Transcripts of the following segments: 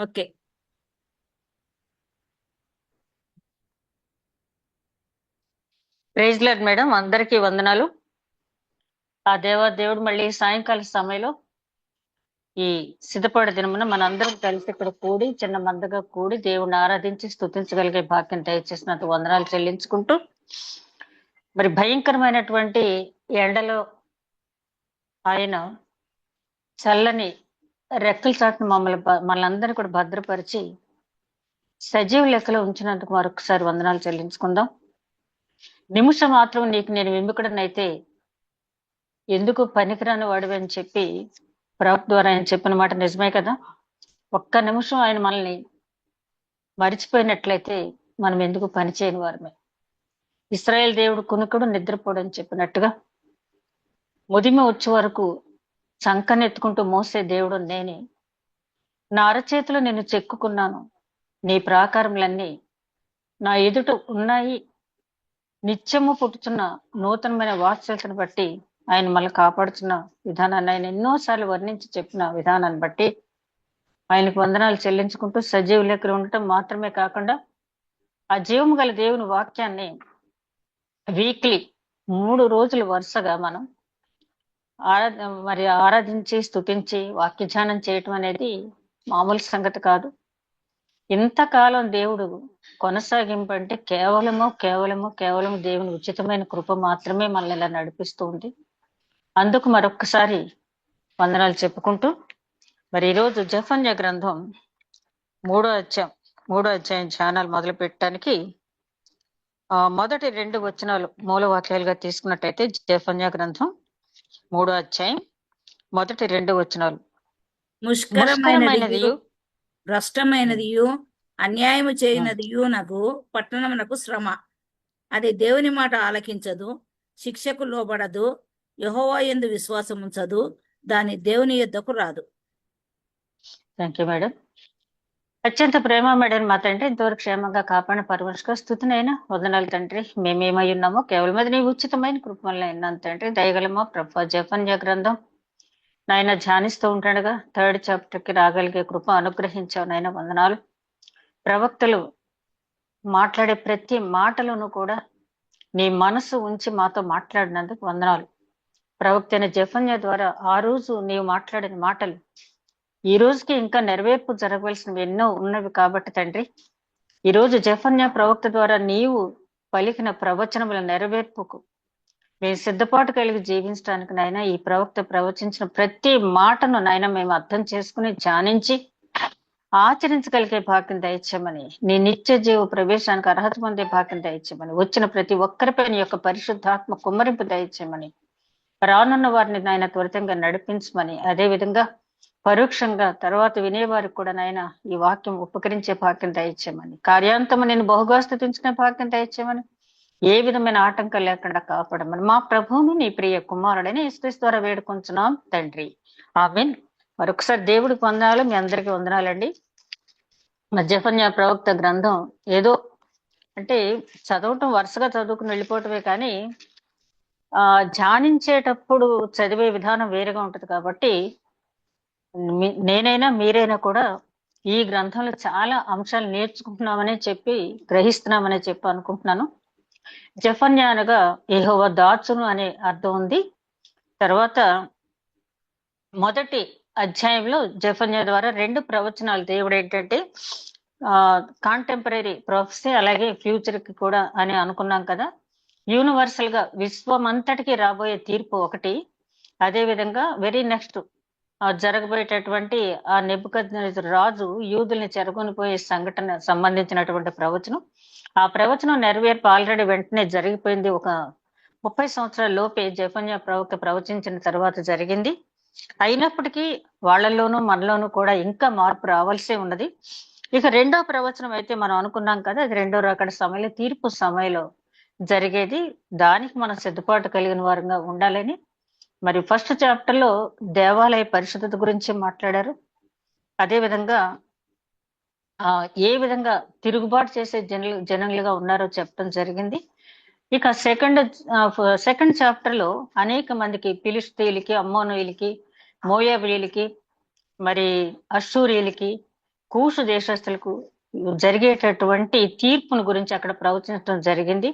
Okay. Praise lord madam, అందరికీ వందనాలు. ఆ దేవుడు మళ్ళీ సాయంకాల సమయంలో ఈ సిద్ధపడే దినమున మనందరం కలిసి ఇక్కడ కూడి చిన్న మందగా కూడి దేవుణ్ణి ఆరాధించి స్తుతించగలిగే భాగ్యం దయచేసినందుకు వందనాలు చెల్లించుకుంటూ, మరి భయంకరమైనటువంటి ఎండలో ఆయన చల్లని రెక్కల చాటును మనల్ని అందరినీ కూడా భద్రపరిచి సజీవ లెక్కలో ఉంచినందుకు మరొకసారి వందనాలు చెల్లించుకుందాం. నిమిషం మాత్రం నీకు నేను విముకుడనైతే ఎందుకు పనికిరాని వాడివి అని చెప్పి ప్రవక్త ద్వారా ఆయన చెప్పిన మాట నిజమే కదా. ఒక్క నిమిషం ఆయన మనల్ని మరిచిపోయినట్లయితే మనం ఎందుకు పని చేయని వారమే. ఇశ్రాయేల్ దేవుడు కునుకుడు నిద్రపోడని చెప్పినట్టుగా ముదిమ వచ్చే వరకు చంకనెత్తుకుంటూ మోసే దేవుడు నేనే. నా అరచేతిలో నేను చెక్కుకున్నాను, నీ ప్రాకారములన్నీ నా ఎదుట ఉన్నాయి. నిత్యము పుట్టుచున్న నూతనమైన వాత్సల్యతను బట్టి ఆయన మనల్ని కాపాడుతున్న విధానాన్ని ఆయన ఎన్నోసార్లు వర్ణించి చెప్పిన విధానాన్ని బట్టి ఆయనకు వందనాలు చెల్లించుకుంటూ సజీవ లెక్కలు ఉండటం మాత్రమే కాకుండా ఆ జీవము గల దేవుని వాక్యాన్ని వీక్లీ 3 రోజులు వరుసగా మనం ఆరాధించి స్తుతించి వాక్యధ్యానం చేయటం అనేది మామూలు సంగతి కాదు. ఇంతకాలం దేవుడు కొనసాగింపు అంటే కేవలము దేవుని ఉచితమైన కృప మాత్రమే మనల్ని ఇలా నడిపిస్తూ ఉంది. అందుకు మరొక్కసారి వందనాలు చెప్పుకుంటూ, మరి ఈరోజు జెఫన్యా గ్రంథం 3వ అధ్యాయం ధ్యానాలు మొదలు పెట్టడానికి మొదటి 2 వచనాలు మూల వాక్యాలుగా తీసుకున్నట్టయితే జెఫన్యా గ్రంథం 3వ అధ్యాయం మొదటి 2 వచనాలు. ముష్కరమైనదియు భ్రష్టమైనదియు అన్యాయము చేయనదియు నాకు పట్టణమునకు శ్రమ. అది దేవుని మాట ఆలకించదు, శిక్షకు లోబడదు, యెహోవా యందు విశ్వాసం ఉంచదు, దాని దేవుని యొద్దకు రాదు. Thank you madam. అత్యంత ప్రేమ మేడం మా తండ్రి, ఇంతవరకు క్షేమంగా కాపాడిన పరమేశ్వర స్తుతినైనా వందనాలు తండ్రి. మేమేమై ఉన్నామో కేవలం అది నీ ఉచితమైన కృప వల్ల అయినాను తండ్రి. దయగలమా ప్రభా, జెఫన్యా గ్రంథం నాయన ధ్యానిస్తూ ఉంటాడుగా 3rd చాప్టర్కి రాగలిగే కృప అనుగ్రహించావు నాయన, వందనాలు. ప్రవక్తలు మాట్లాడే ప్రతి మాటలను కూడా నీ మనసు ఉంచి మాతో మాట్లాడినందుకు వందనాలు. ప్రవక్త అయిన జెఫన్యా ద్వారా ఆ రోజు నీవు మాట్లాడిన మాటలు ఈ రోజుకి ఇంకా నెరవేర్పు జరగవలసినవి ఎన్నో ఉన్నవి కాబట్టి తండ్రి, ఈరోజు జెఫన్యా ప్రవక్త ద్వారా నీవు పలికిన ప్రవచనముల నెరవేర్పుకు మేము సిద్ధపాటు కలిగి జీవించడానికి నాయన ఈ ప్రవక్త ప్రవచించిన ప్రతి మాటను నాయన మేము అర్థం చేసుకుని ధ్యానించి ఆచరించగలిగే భాగ్యం దయచేయమని, నీ నిత్య జీవ ప్రవేశానికి అర్హత పొందే భాగ్యం దయచేయమని, వచ్చిన ప్రతి ఒక్కరిపై నీ యొక్క పరిశుద్ధాత్మ కుమ్మరింపు దయచేయమని, రానున్న వారిని నాయన త్వరితంగా నడిపించమని, అదే విధంగా పరోక్షంగా తర్వాత వినేవారికి కూడా నాయన ఈ వాక్యం ఉపకరించే భాగ్యం దయచేయమని, కార్యాంతము నేను బహుగా స్తుతించుకునే భాగ్యం దయచేయమని, ఏ విధమైన ఆటంకం లేకుండా కాపాడమని మా ప్రభువును నీ ప్రియ కుమారుడైన యేసుక్రీస్తు ద్వారా వేడుకొంచున్నాం తండ్రి, ఆమేన్. మరొకసారి దేవుడికి వందనాలు, మీ అందరికీ వందనాలండి. జెఫన్యా ప్రవక్త గ్రంథం ఏదో అంటే చదవటం వరుసగా చదువుకుని వెళ్ళిపోవటమే కానీ ధ్యానించేటప్పుడు చదివే విధానం వేరుగా ఉంటది కాబట్టి నేనైనా మీరైనా కూడా ఈ గ్రంథంలో చాలా అంశాలు నేర్చుకుంటున్నామని చెప్పి గ్రహిస్తున్నామని చెప్పి అనుకుంటున్నాను. జెఫన్యా అనగా యెహోవా దాచును అనే అర్థం ఉంది. తర్వాత మొదటి అధ్యాయంలో జెఫన్యా ద్వారా 2 ప్రవచనాలు దేవుడు ఏంటంటే కాంటెంపరీ ప్రొఫెసీ అలాగే ఫ్యూచర్ కి కూడా అని అనుకున్నాం కదా. యూనివర్సల్ గా విశ్వం అంతటికి రాబోయే తీర్పు ఒకటి, అదే విధంగా వెరీ నెక్స్ట్ జరగబోయేటటువంటి ఆ నెబుకద్నెజరు రాజు యూదుల్ని చెరగొనిపోయే సంఘటన సంబంధించినటువంటి ప్రవచనం. ఆ ప్రవచనం నెరవేర్పు ఆల్రెడీ వెంటనే జరిగిపోయింది. ఒక 30 సంవత్సరాల లోపే జెఫన్యా ప్రవక్త ప్రవచించిన తర్వాత జరిగింది. అయినప్పటికీ వాళ్ళలోనూ మనలోనూ కూడా ఇంకా మార్పు రావాల్సే ఉన్నది. ఇక 2వ ప్రవచనం అయితే మనం అనుకున్నాం కదా, అది 2వ రాకడ సమయంలో తీర్పు సమయంలో జరిగేది. దానికి మనం సిద్ధపాటు కలిగిన వారంగా ఉండాలని, మరి 1st చాప్టర్ లో దేవాలయ పరిశుద్ధత గురించి మాట్లాడారు. అదే విధంగా ఏ విధంగా తిరుగుబాటు చేసే జనులుగా ఉన్నారో చెప్పడం జరిగింది. ఇక సెకండ్ చాప్టర్ లో అనేక మందికి ఫిలిష్తీయులకి, అమ్మోనీయులకి, మోయాబీయులకి, మరి అష్షూరీయులకి, కూషు దేశస్తులకు జరిగేటటువంటి తీర్పును గురించి అక్కడ ప్రవచించడం జరిగింది.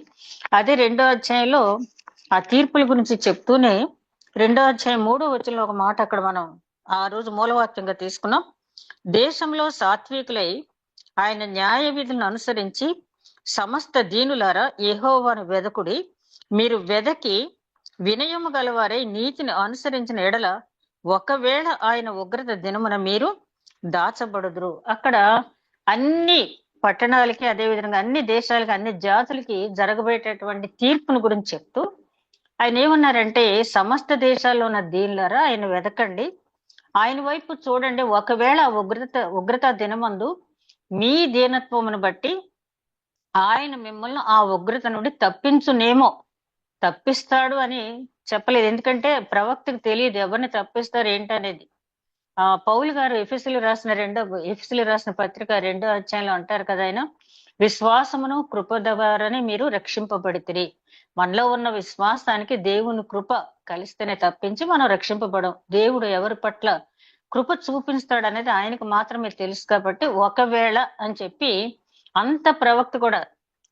అదే 2వ అధ్యాయంలో ఆ తీర్పుల గురించి చెప్తూనే 2వ అధ్యాయం 3వ వచనంలో ఒక మాట అక్కడ మనం ఆ రోజు మూలవాక్యంగా తీసుకున్నాం. దేశంలో సాత్వికులై ఆయన న్యాయ విధులను అనుసరించి సమస్త దీనులారా యెహోవాను వెదకుడి, మీరు వెదకి వినయము గలవారై నీతిని అనుసరించిన ఎడల ఒకవేళ ఆయన ఉగ్రత దినమున మీరు దాచబడుదురు. అక్కడ అన్ని పట్టణాలకి, అదే విధంగా అన్ని దేశాలకి, అన్ని జాతులకి జరగబోయేటటువంటి తీర్పును గురించి చెప్తూ ఆయన ఏమన్నారంటే, సమస్త దేశాల్లో ఉన్న దీనులారా ఆయన వెదకండి, ఆయన వైపు చూడండి, ఒకవేళ ఉగ్రత దినమందు మీ దీనత్వమును బట్టి ఆయన మిమ్మల్ని ఆ ఉగ్రత నుండి తప్పించునేమో. తప్పిస్తాడు అని చెప్పలేదు, ఎందుకంటే ప్రవక్తకు తెలియదు ఎవరిని తప్పిస్తారు ఏంటనేది. పౌలు గారు ఎఫెసీయులకు రాసిన పత్రిక 2వ అధ్యాయంలో అంటారు కదా, ఆయన విశ్వాసమును కృప ద్వారానే మీరు రక్షింపబడితిరి. మనలో ఉన్న విశ్వాసానికి దేవుని కృప కలిస్తేనే తప్పించి మనం రక్షింపబడం. దేవుడు ఎవరి పట్ల కృప చూపిస్తాడు అనేది ఆయనకు మాత్రమే తెలుసు. కాబట్టి ఒకవేళ అని చెప్పి అంత ప్రవక్త కూడా,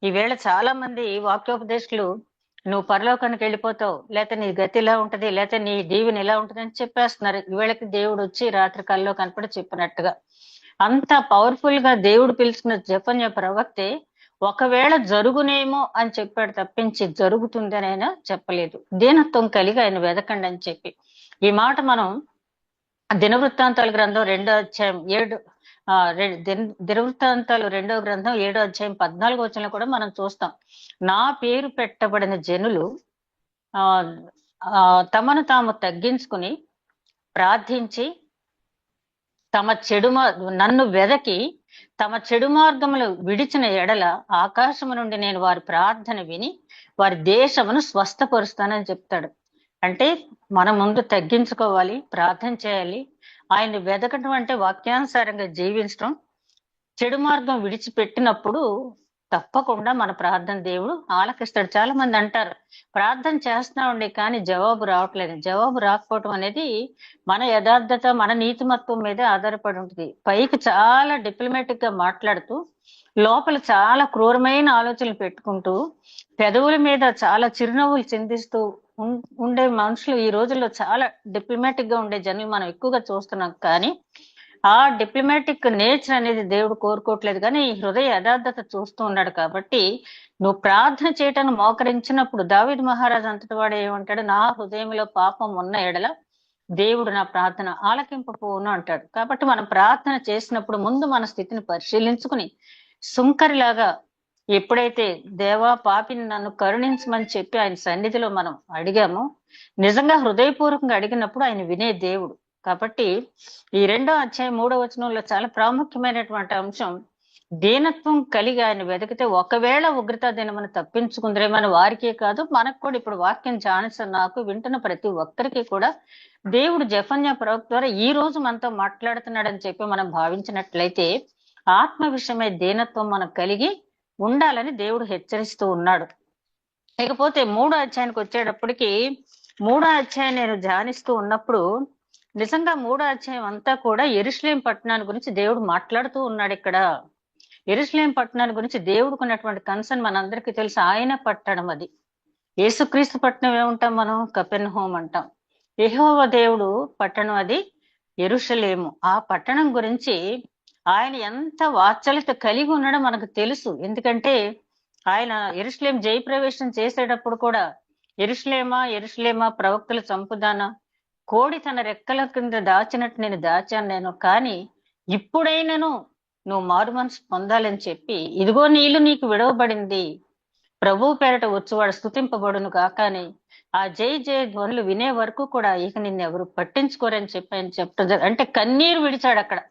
ఈవేళ చాలా మంది వాక్యోపదేశకులు నువ్వు పరలోకానికి వెళ్ళిపోతావు, లేకపోతే నీ గతి ఇలా ఉంటది, లేకపోతే నీ దీవెన ఇలా ఉంటది అని చెప్పేస్తున్నారు. ఈవేళకి దేవుడు వచ్చి రాత్రి కల్లో కనపడి చెప్పినట్టుగా అంత పవర్ఫుల్ గా దేవుడు పిలుచుకున్న జెఫన్యా ప్రవక్తే ఒకవేళ జరుగునేమో అని చెప్పాడు తప్పించి జరుగుతుంది అని ఆయన చెప్పలేదు. దీనత్వం కలిగి ఆయన వెదకండి అని చెప్పి ఈ మాట మనం దినవృత్తాంతాల గ్రంథం 2వ అధ్యాయం 7 దినవృత్తాంతాలు 2వ గ్రంథం 7వ అధ్యాయం 14వ వచనంలో కూడా మనం చూస్తాం. నా పేరు పెట్టబడిన జనులు తమను తాము తగ్గించుకుని ప్రార్థించి నన్ను వెదకి తమ చెడు మార్గములు విడిచిన ఎడల ఆకాశము నుండి నేను వారి ప్రార్థన విని వారి దేశమును స్వస్థపరుస్తానని చెప్తాడు. అంటే మన ముందు తగ్గించుకోవాలి, ప్రార్థన చేయాలి, ఆయన్ని వెదకటం అంటే వాక్యానుసారంగా జీవించడం. చెడు మార్గం విడిచిపెట్టినప్పుడు తప్పకుండా మన ప్రార్థన దేవుడు ఆలకిస్తాడు. చాలా మంది అంటారు ప్రార్థన చేస్తున్నామండి కానీ జవాబు రావట్లేదు. జవాబు రాకపోవటం అనేది మన యథార్థత, మన నీతిమత్వం మీద ఆధారపడి ఉంటుంది. పైకి చాలా డిప్లొమాటిక్ గా మాట్లాడుతూ లోపల చాలా క్రూరమైన ఆలోచనలు పెట్టుకుంటూ పెదవుల మీద చాలా చిరునవ్వులు చిందిస్తూ ఉండే మనుషులు ఈ రోజుల్లో చాలా డిప్లొమాటిక్ గా ఉండే జనులు మనం ఎక్కువగా చూస్తున్నాం. కానీ ఆ డిప్లొమాటిక్ నేచర్ అనేది దేవుడు కోరుకోవట్లేదు, కానీ ఈ హృదయ యథార్థత చూస్తూ ఉన్నాడు. కాబట్టి నువ్వు ప్రార్థన చేయటానికి మోకరించినప్పుడు దావీదు మహారాజు అంతటి వాడు ఏమంటాడు, నా హృదయంలో పాపం ఉన్న ఎడల దేవుడు నా ప్రార్థన ఆలకింపపోవును అంటాడు. కాబట్టి మనం ప్రార్థన చేసినప్పుడు ముందు మన స్థితిని పరిశీలించుకుని సుంకరిలాగా ఎప్పుడైతే దేవా పాపిని నన్ను కరుణించమని చెప్పి ఆయన సన్నిధిలో మనం అడిగామో, నిజంగా హృదయపూర్వకంగా అడిగినప్పుడు ఆయన వినే దేవుడు. కాబట్టి ఈ 2వ అధ్యాయం 3వ వచనంలో చాలా ప్రాముఖ్యమైనటువంటి అంశం, దీనత్వం కలిగి ఆయన వెతికితే ఒకవేళ ఉగ్రత దినమును తప్పించుకుందరేమని వారికే కాదు మనకు కూడా. ఇప్పుడు వాక్యం జానస నాకు వింటున్న ప్రతి ఒక్కరికి కూడా దేవుడు జెఫన్యా ప్రవక్త ద్వారా ఈ రోజు మనతో మాట్లాడుతున్నాడని చెప్పి మనం భావించినట్లయితే ఆత్మ విషయమై దీనత్వం మనం కలిగి ఉండాలని దేవుడు హెచ్చరిస్తూ ఉన్నాడు. ఇకపోతే 3వ అధ్యాయానికి వచ్చేటప్పటికి 3వ అధ్యాయం నేను ధ్యానిస్తూ ఉన్నప్పుడు నిజంగా 3వ అధ్యాయం అంతా కూడా యెరూషలేము పట్టణాన్ని గురించి దేవుడు మాట్లాడుతూ ఉన్నాడు. ఇక్కడ యెరూషలేము పట్టణాన్ని గురించి దేవుడికి ఉన్నటువంటి కన్సర్న్ మనందరికీ తెలుసు. ఆయన పట్టణం అది. యేసుక్రీస్తు పట్టణం ఏమంటాం మనం, కపెర్నహూము అంటాం. యెహోవా దేవుడు పట్టణం అది యెరూషలేము. ఆ పట్టణం గురించి ఆయన ఎంత వాత్సల్యత కలిగి ఉన్నాడో మనకు తెలుసు. ఎందుకంటే ఆయన యెరూషలేము జయప్రవేశం చేసేటప్పుడు కూడా యెరూషలేమా యెరూషలేమా ప్రవక్తల చంపుదానా, కోడి తన రెక్కల కింద దాచినట్టు నేను దాచాను నేను, కానీ ఇప్పుడైనను నువ్వు మారు మనసు పొందాలని చెప్పి ఇదిగో నీళ్లు నీకు విడవబడింది, ప్రభువు పేరట వచ్చువాడు స్తుతింపబడును కాకని ఆ జై జయ ధ్వనులు వినే వరకు కూడా ఇక నిన్నెవరు పట్టించుకోరని చెప్పి ఆయన చెప్పడం. అంటే కన్నీరు విడిచాడు. అక్కడ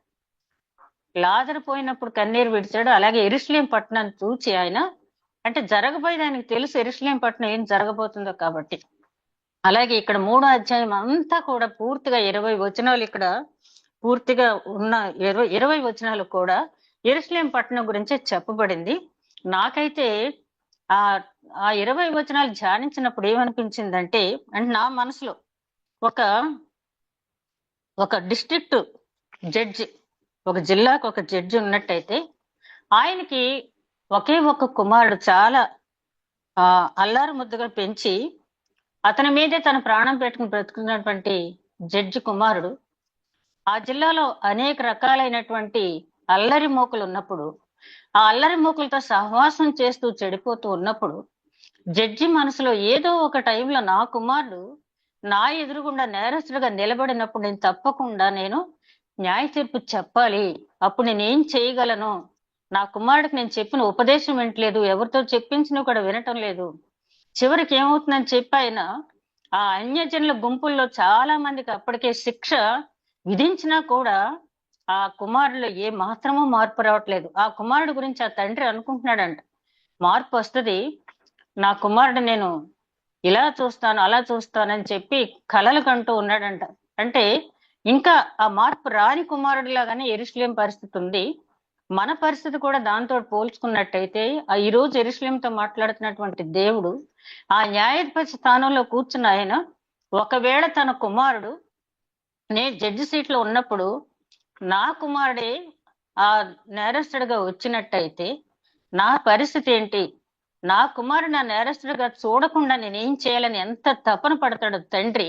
లాజరు పోయినప్పుడు కన్నీరు విడిచాడు. అలాగే యెరూషలేము పట్టణాన్ని చూచి ఆయన, అంటే జరగబోయేది ఆయనకు తెలుసు యెరూషలేము పట్టణం ఏం జరగబోతుందో కాబట్టి. అలాగే ఇక్కడ 3వ అధ్యాయం అంతా కూడా పూర్తిగా 20 వచనాలు, ఇక్కడ పూర్తిగా ఉన్న 20 వచనాలు కూడా యెరూషలేము పట్టణం గురించే చెప్పబడింది. నాకైతే ఆ 20 వచనాలు ధ్యానించినప్పుడు ఏమనిపించిందంటే, అంటే నా మనసులో ఒక డిస్ట్రిక్ట్ జడ్జి ఒక జిల్లాకు ఒక జడ్జి ఉన్నట్టయితే ఆయనకి ఒకే ఒక కుమారుడు చాలా అల్లారు ముద్దుగా పెంచి అతని మీదే తన ప్రాణం పెట్టుకుని బ్రతుకున్నటువంటి జడ్జి కుమారుడు ఆ జిల్లాలో అనేక రకాలైనటువంటి అల్లరి మూకలు ఉన్నప్పుడు, ఆ అల్లరి మూకలతో సహవాసం చేస్తూ చెడిపోతూ ఉన్నప్పుడు జడ్జి మనసులో ఏదో ఒక టైంలో నా కుమారుడు నా ఎదురుగుండా నేరస్తుడిగా నిలబడినప్పుడు నేను తప్పకుండా న్యాయ తీర్పు చెప్పాలి. అప్పుడు నేనేం చేయగలను? నా కుమారుడికి నేను చెప్పిన ఉపదేశం వినట్లేదు, ఎవరితో చెప్పించినా కూడా వినటం లేదు. చివరికి ఏమవుతుందని చెప్పి ఆయన ఆ అన్యజనుల గుంపుల్లో చాలా మందికి అప్పటికే శిక్ష విధించినా కూడా ఆ కుమారులో ఏ మాత్రమూ మార్పు రావట్లేదు. ఆ కుమారుడు గురించి ఆ తండ్రి అనుకుంటున్నాడంట, మార్పు వస్తుంది, నా కుమారుడు నేను ఇలా చూస్తాను అలా చూస్తానని చెప్పి కలలు కంటూ ఉన్నాడంట. అంటే ఇంకా ఆ మార్పు రాని కుమారుడు లాగానే యెరూషలేం పరిస్థితి ఉంది. మన పరిస్థితి కూడా దాంతో పోల్చుకున్నట్టయితే ఈ రోజు యెరూషలేంతో మాట్లాడుతున్నటువంటి దేవుడు ఆ న్యాయాధిపతి స్థానంలో కూర్చున్న ఆయన ఒకవేళ తన కుమారుడు నేను జడ్జి సీట్ లో ఉన్నప్పుడు నా కుమారుడే ఆ నేరస్తుడిగా వచ్చినట్టయితే నా పరిస్థితి ఏంటి? నా కుమారుడు నా నేరస్తుడిగా చూడకుండా నేనేం చేయాలని ఎంత తపన పడతాడు తండ్రి,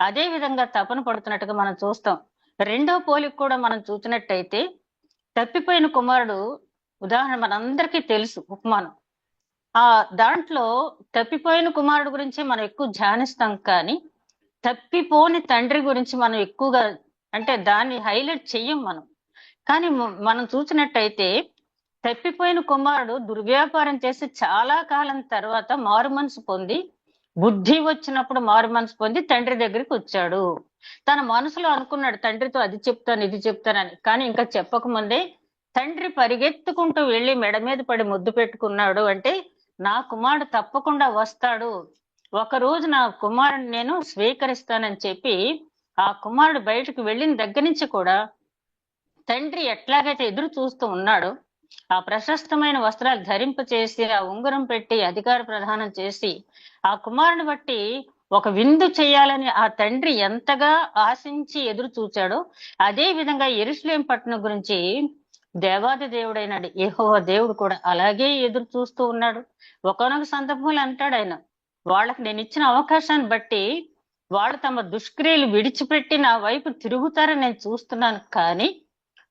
అదే విధంగా తపన పడుతున్నట్టుగా మనం చూస్తాం. రెండో పోలిక కూడా మనం చూసినట్టయితే తప్పిపోయిన కుమారుడు ఉదాహరణ మనందరికీ తెలుసు, ఉపమానం. ఆ దాంట్లో తప్పిపోయిన కుమారుడు గురించి మనం ఎక్కువ ధ్యానిస్తాం, కానీ తప్పిపోని తండ్రి గురించి మనం ఎక్కువగా అంటే దాన్ని హైలైట్ చెయ్యం మనం. కానీ మనం చూసినట్టయితే తప్పిపోయిన కుమారుడు దుర్వ్యాపారం చేసి చాలా కాలం తర్వాత మారు మనసు పొంది, బుద్ధి వచ్చినప్పుడు మారు మనసు పొంది తండ్రి దగ్గరికి వచ్చాడు. తన మనసులో అనుకున్నాడు తండ్రితో అది చెప్తాను ఇది చెప్తానని, కానీ ఇంకా చెప్పకముందే తండ్రి పరిగెత్తుకుంటూ వెళ్ళి మెడ మీద పడి ముద్దు పెట్టుకున్నాడు. అంటే నా కుమారుడు తప్పకుండా వస్తాడు, ఒక రోజు నా కుమారుడిని నేను స్వీకరిస్తానని చెప్పి ఆ కుమారుడు బయటకు వెళ్ళిన దగ్గర నుంచి కూడా తండ్రి ఎట్లాగైతే ఎదురు చూస్తూ ఉన్నాడో, ఆ ప్రశస్తమైన వస్త్రాలు ధరింప చేసి ఆ ఉంగరం పెట్టి అధికార ప్రదానం చేసి ఆ కుమారుని బట్టి ఒక విందు చేయాలని ఆ తండ్రి ఎంతగా ఆశించి ఎదురు చూచాడో, అదే విధంగా యెరూషలేం పట్టణం గురించి దేవాది దేవుడైన యెహోవా దేవుడు కూడా అలాగే ఎదురు చూస్తూ ఉన్నాడు. ఒకనొక సందర్భంలో అంటాడు ఆయన, వాళ్ళకి నేను ఇచ్చిన అవకాశాన్ని బట్టి వాళ్ళు తమ దుష్క్రియలు విడిచిపెట్టి నా వైపు తిరుగుతారని నేను చూస్తున్నాను, కానీ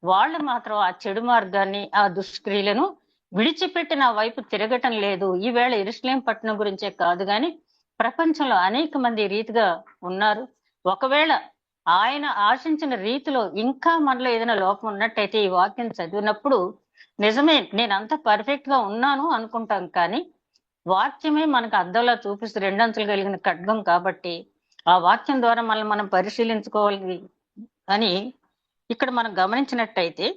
వాళ్ళు మాత్రం ఆ చెడు మార్గాన్ని ఆ దుష్క్రియలను విడిచిపెట్టి నా వైపు తిరగటం లేదు. ఈవేళ యెరూషలేం పట్టణం గురించే కాదు కానీ ప్రపంచంలో అనేక మంది రీతిగా ఉన్నారు. ఒకవేళ ఆయన ఆశించిన రీతిలో ఇంకా మనలో ఏదైనా లోపం ఉన్నట్టయితే ఈ వాక్యం చదివినప్పుడు నిజమే నేను అంత పర్ఫెక్ట్ గా ఉన్నాను అనుకుంటాం, కానీ వాక్యమే మనకు అద్దంలా చూపిస్తూ రెండంచులు కలిగిన ఖడ్గం కాబట్టి ఆ వాక్యం ద్వారా మనం పరిశీలించుకోవాలి అని ఇక్కడ మనం గమనించినట్టయితే